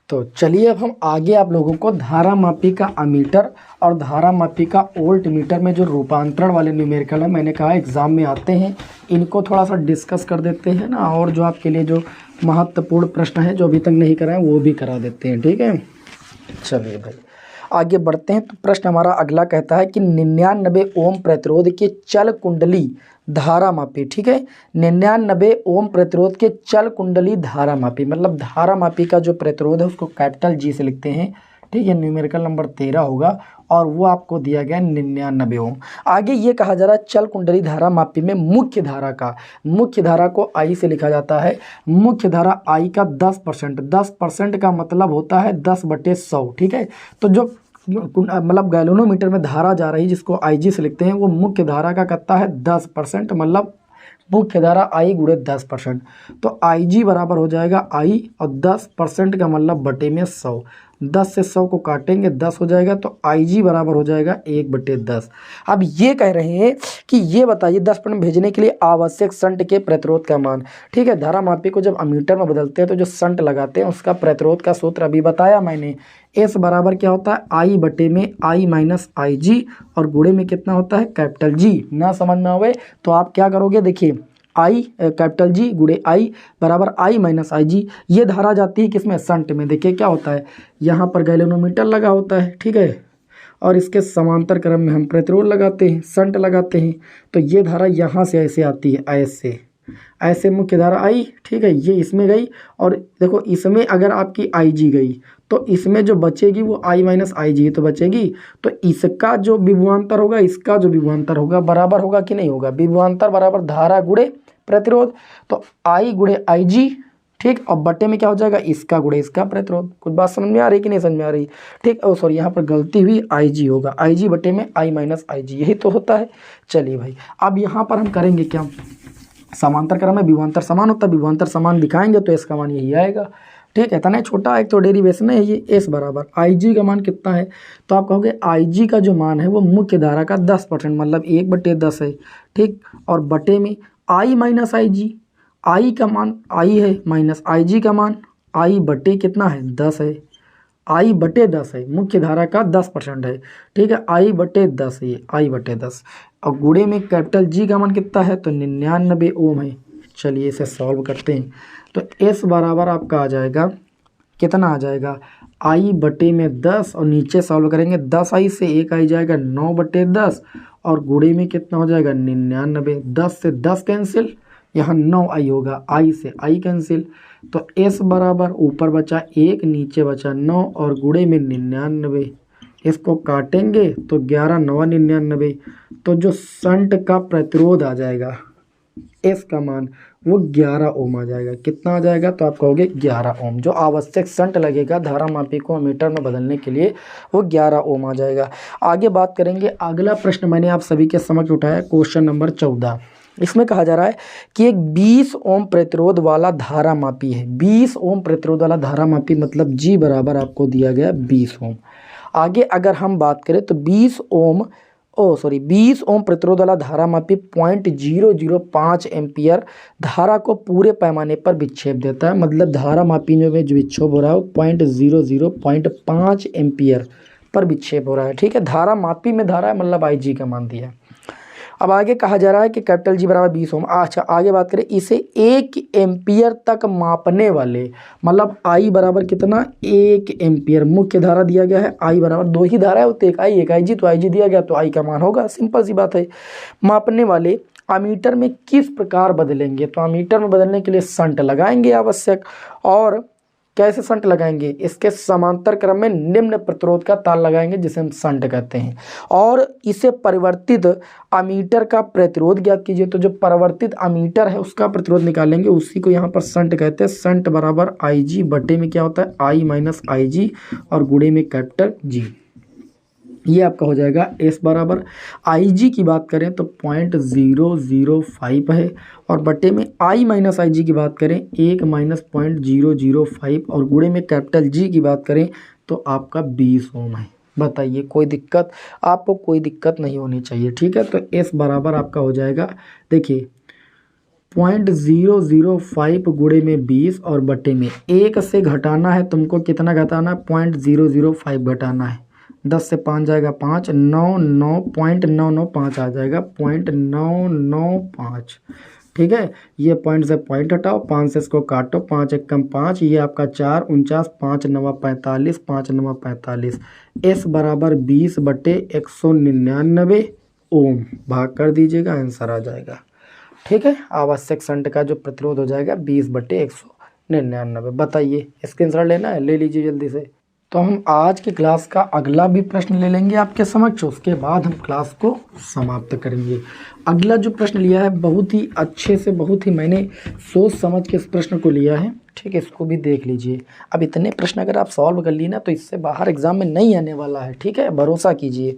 तो चलिए अब हम आगे आप लोगों को धारामापी का अमीटर और धारामापी का वोल्ट मीटर में जो रूपांतरण वाले न्यूमेरिकल है, मैंने कहा एग्जाम में आते हैं, इनको थोड़ा सा डिस्कस कर देते हैं ना, और जो आपके लिए जो महत्वपूर्ण प्रश्न है जो अभी तक नहीं कराए वो भी करा देते हैं। ठीक है, चलिए भाई आगे बढ़ते हैं। तो प्रश्न हमारा अगला कहता है कि 99 ओम प्रतिरोध के चल कुंडली धारामापी। ठीक है, 99 ओम प्रतिरोध के चल कुंडली धारामापी, मतलब धारामापी का जो प्रतिरोध है उसको कैपिटल जी से लिखते हैं। ठीक है, न्यूमेरिकल नंबर 13 होगा, और वो आपको दिया गया 99 ओम। आगे ये कहा जा रहा है चल कुंडली धारामापी में मुख्य धारा का, मुख्य धारा को आई से लिखा जाता है। मुख्य धारा आई का 10%, 10% का मतलब होता है 10/100। ठीक है, तो जो मतलब गैलोनोमीटर में धारा जा रही जिसको IG से लिखते हैं, वो मुख्य धारा का कितना है 10%, मतलब मुख्य धारा I गुणे 10%। तो IG बराबर हो जाएगा I, और 10% का मतलब बटे में 100। 10 से 100 को काटेंगे 10 हो जाएगा, तो IG बराबर हो जाएगा 1/10। अब ये कह रहे हैं कि ये बताइए 10% भेजने के लिए आवश्यक शंट के प्रतिरोध का मान। ठीक है, धारामापी को जब अमीटर में बदलते हैं तो जो शंट लगाते हैं उसका प्रतिरोध का सूत्र अभी बताया मैंने। S बराबर क्या होता है I बटे में I माइनस IG, और गुणे में कितना होता है कैपिटल G। ना समझ में आवे तो आप क्या करोगे, देखिए I कैपिटल G गुणे I बराबर I माइनस IG। ये धारा जाती है किसमें, शंट में। देखिए क्या होता है, यहाँ पर गैलोनोमीटर लगा होता है। ठीक है, और इसके समांतर क्रम में हम प्रतिरोध लगाते हैं, शंट लगाते हैं। तो ये धारा यहाँ से ऐसे आती है, ऐसे ऐसे मुख्य धारा आई। ठीक है, ये इसमें गई, और देखो इसमें अगर आपकी IG गई तो इसमें जो बचेगी वो I माइनस IG तो बचेगी। तो इसका जो विभवांतर होगा, इसका जो विभवांतर होगा बराबर होगा कि नहीं होगा, विभवांतर बराबर धारा गुणे प्रतिरोध। तो I गुणे IG, ठीक, और बटे में क्या हो जाएगा, इसका गुणे इसका प्रतिरोध। कुछ बात समझ में आ रही कि नहीं समझ में आ रही। ठीक, ओ सॉरी यहाँ पर गलती हुई, IG होगा, IG बटे में I माइनस IG, यही तो होता है। चलिए भाई अब यहाँ पर हम करेंगे क्या, समांतर क्रम में विभवांतर समान होता है, विभवांतर समान दिखाएंगे तो इसका मान यही आएगा। ठीक है, इतना छोटा एक तो डेरिवेशन है ये। S बराबर IG का मान कितना है, तो आप कहोगे IG का जो मान है वो मुख्य धारा का 10%, मतलब 1/10 है। ठीक, और बटे में I माइनस IG, I का मान I है माइनस IG का मान I बटे कितना है 10 है, I बटे 10 है, मुख्य धारा का 10% है। ठीक है, I बटे 10 है, I बटे 10, और गुणे में कैपिटल G का मान कितना है, तो 99 ओम है। चलिए इसे सॉल्व करते हैं। तो S बराबर आपका आ जाएगा, कितना आ जाएगा I बटे में 10, और नीचे सॉल्व करेंगे 10I से 1 आई जाएगा 9/10, और गुणे में कितना हो जाएगा 99। 10 से 10 कैंसिल, यहाँ 9I होगा, I से I कैंसिल। तो S बराबर ऊपर बचा 1, नीचे बचा 9, और गुणे में 99। इसको काटेंगे तो 11 9 99, तो जो शंट का प्रतिरोध आ जाएगा S का मान वो 11 ओम आ जाएगा। कितना आ जाएगा, तो आप कहोगे 11 ओम। जो आवश्यक शंट लगेगा धारामापी को अमीटर में बदलने के लिए वो 11 ओम आ जाएगा। आगे बात करेंगे, अगला प्रश्न मैंने आप सभी के समक्ष उठाया क्वेश्चन नंबर 14। इसमें कहा जा रहा है कि एक 20 ओम प्रतिरोध वाला धारा मापी है। 20 ओम प्रतिरोध वाला धारा मापी मतलब जी बराबर आपको दिया गया 20 ओम। आगे अगर हम बात करें तो 20 ओम प्रतिरोध वाला धारा मापी 0.005 एम्पियर धारा को पूरे पैमाने पर विक्षेप देता है। मतलब धारा मापी में जो विक्षेप हो रहा है वो 0.005 एम्पियर पर विक्षेप हो रहा है। ठीक है, धारा मापी में धारा है मतलब आई जी का मान दिया है। अब आगे कहा जा रहा है कि कैपिटल जी बराबर 20 ओम। अच्छा आगे बात करें, इसे 1 एम्पियर तक मापने वाले, मतलब आई बराबर कितना 1 एम्पियर मुख्य धारा दिया गया है। आई बराबर दो ही धारा है, तो एक आई जी, तो आई जी दिया गया तो आई का मान होगा, सिंपल सी बात है। मापने वाले अमीटर में किस प्रकार बदलेंगे, तो अमीटर में बदलने के लिए संट लगाएंगे आवश्यक। और कैसे संट लगाएंगे, इसके समांतर क्रम में निम्न प्रतिरोध का तार लगाएंगे जिसे हम संट कहते हैं। और इसे परिवर्तित अमीटर का प्रतिरोध ज्ञात कीजिए। तो जो परिवर्तित अमीटर है उसका प्रतिरोध निकालेंगे, उसी को यहाँ पर संट कहते हैं। संट बराबर आई जी बटे में क्या होता है आई माइनस आई जी और गुणे में कैपिटल जी। ये आपका हो जाएगा एस बराबर आई जी की बात करें तो 0.005 है और बटे में आई माइनस आई जी की बात करें 1 माइनस 0.005 और गुणे में कैपिटल जी की बात करें तो आपका 20 ओम है। बताइए कोई दिक्कत, आपको कोई दिक्कत नहीं होनी चाहिए। ठीक है, तो एस बराबर आपका हो जाएगा, देखिए 0.005 गुणे में 20 और बटे में 1 से घटाना है तुमको, कितना घटाना है 0.005 घटाना है। 10 से 5 जाएगा 5, 0.995 आ जाएगा 0.995। ठीक है, ये पॉइंट से पॉइंट हटाओ, 5 से इसको काटो, 5 एक कम 5, ये आपका 4 49, 5 9 45, 5 9 45। एस बराबर 20 बटे 199 ओम, भाग कर दीजिएगा आंसर आ जाएगा। ठीक है, आवश्यक संट का जो प्रतिरोध हो जाएगा 20 बटे 199। बताइए स्क्रीनशॉट लेना है, ले लीजिए जल्दी से। तो हम आज की क्लास का अगला भी प्रश्न ले लेंगे आपके समक्ष, उसके बाद हम क्लास को समाप्त करेंगे। अगला जो प्रश्न लिया है बहुत ही अच्छे से, बहुत ही मैंने सोच समझ के इस प्रश्न को लिया है। ठीक है, इसको भी देख लीजिए। अब इतने प्रश्न अगर आप सॉल्व कर लिए ना तो इससे बाहर एग्जाम में नहीं आने वाला है। ठीक है, भरोसा कीजिए।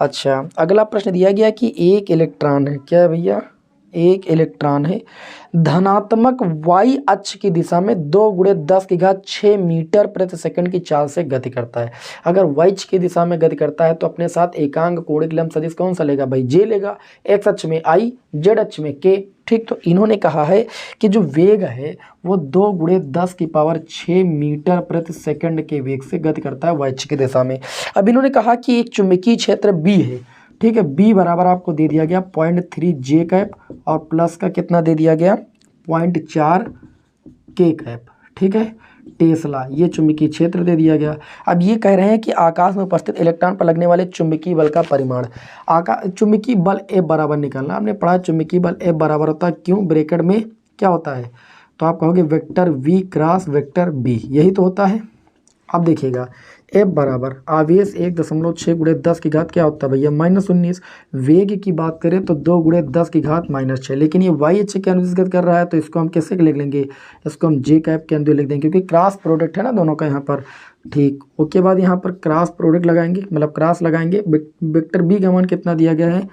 अच्छा, अगला प्रश्न दिया गया कि एक इलेक्ट्रॉन है, क्या है भैया, एक इलेक्ट्रॉन है, धनात्मक y अक्ष की दिशा में 2 × 10⁶ मीटर प्रति सेकंड की चाल से गति करता है। अगर y अक्ष की दिशा में गति करता है तो अपने साथ एकांक कोणिक लंब सदिश कौन सा लेगा भाई, j लेगा। x अक्ष में i, z अक्ष में k। ठीक, तो इन्होंने कहा है कि जो वेग है वो 2 × 10⁶ मीटर प्रति सेकंड के वेग से गति करता है y अक्ष की दिशा में। अब इन्होंने कहा कि एक चुंबकीय क्षेत्र b है। ठीक है, बी बराबर आपको दे दिया गया 0.3 जे कैप और प्लस का कितना दे दिया गया 0.4 के कैप। ठीक है, टेस्ला, ये चुंबकीय क्षेत्र दे दिया गया। अब ये कह रहे हैं कि आकाश में उपस्थित इलेक्ट्रॉन पर लगने वाले चुंबकीय बल का परिमाण। चुंबकीय बल F बराबर निकालना, आपने पढ़ा चुंबकीय बल F बराबर होता है क्यों, ब्रैकेट में क्या होता है, तो आप कहोगे vector V cross vector B, यही तो होता है। अब देखिएगा F बराबर आवेश 1.6 × 10⁻, क्या होता है भैया -19। वेग की बात करें तो 2 × 10⁻⁻6, लेकिन ये y अक्ष के अनुदिश गति कर रहा है तो इसको हम कैसे लिख लेंगे, इसको हम जे कैप के अनुदिश लिख देंगे क्योंकि क्रॉस प्रोडक्ट है ना दोनों का यहाँ पर। ठीक, उसके बाद यहाँ पर क्रॉस प्रोडक्ट लगाएंगे, मतलब क्रॉस लगाएंगे। वेक्टर बी का मान कितना दिया गया है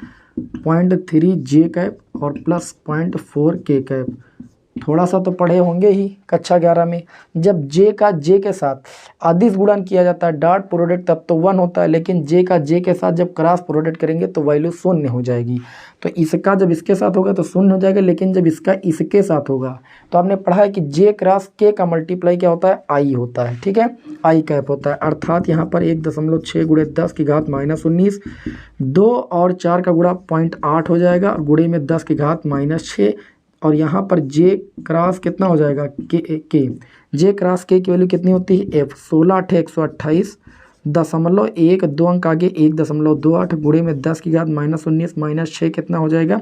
0.3 जे कैप और प्लस 0.4 के कैप। थोड़ा सा तो पढ़े होंगे ही कक्षा 11 में, जब जे का जे के साथ अदिश गुणन किया जाता है डॉट प्रोडक्ट तब तो 1 होता है, लेकिन जे का जे के साथ जब क्रॉस प्रोडक्ट करेंगे तो वैल्यू 0 हो जाएगी। तो इसका जब इसके साथ होगा तो 0 हो जाएगा, लेकिन जब इसका इसके साथ होगा तो आपने पढ़ा है कि जे क्रॉस के का मल्टीप्लाई क्या होता है आई होता है। ठीक है, आई कैप होता है, अर्थात यहाँ पर 1.6 × 10⁻−19, 2 और 4 का गुणा 0.8 हो जाएगा, गुणे में 10⁻−6 और यहाँ पर जे क्रॉस कितना हो जाएगा के जे क्रॉस के की वैल्यू कितनी होती है F, 16 × 128 0.1, 2 अंक आगे 1.28 गुणे में 10⁻−19 -6 कितना हो जाएगा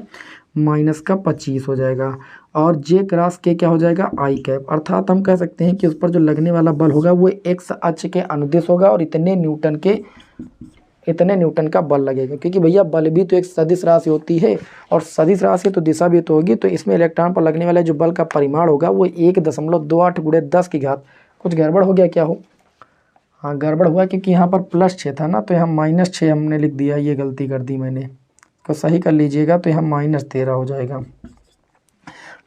-25 हो जाएगा। और जे क्रॉस के क्या हो जाएगा आई कैप, अर्थात हम कह सकते हैं कि उस पर जो लगने वाला बल होगा वो x अक्ष के अनुदिश होगा और इतने न्यूटन का बल लगेगा, क्योंकि भैया बल भी तो एक सदिश राशि होती है और सदिश राशि तो दिशा भी तो होगी। तो इसमें इलेक्ट्रॉन पर लगने वाले जो बल का परिमाण होगा वो 1.28 × 10⁻, कुछ गड़बड़ हो गया क्या हो, हाँ गड़बड़ हुआ क्योंकि यहाँ पर +6 था ना तो यहाँ -6 हमने लिख दिया, ये गलती कर दी मैंने। को सही कर लीजिएगा तो यहाँ -13 हो जाएगा।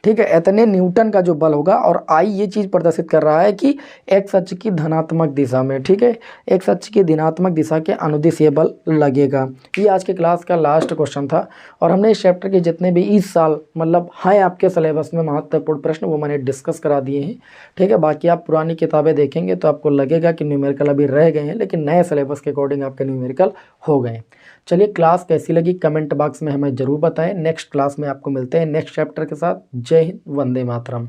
ठीक है, इतने न्यूटन का जो बल होगा, और आई ये चीज़ प्रदर्शित कर रहा है कि एक्स अक्ष की धनात्मक दिशा में, ठीक है, एक्स अक्ष की धनात्मक दिशा के अनुदिश ये बल लगेगा। ये आज के क्लास का लास्ट क्वेश्चन था, और हमने इस चैप्टर के जितने भी इस साल मतलब हैं आपके सिलेबस में महत्वपूर्ण प्रश्न वो मैंने डिस्कस करा दिए हैं। ठीक है, बाकी आप पुरानी किताबें देखेंगे तो आपको लगेगा कि न्यूमेरिकल अभी रह गए हैं, लेकिन नए सिलेबस के अकॉर्डिंग आपके न्यूमेरिकल हो गए। चलिए, क्लास कैसी लगी कमेंट बॉक्स में हमें ज़रूर बताएं। नेक्स्ट क्लास में आपको मिलते हैं नेक्स्ट चैप्टर के साथ। जय हिंद, वंदे मातरम।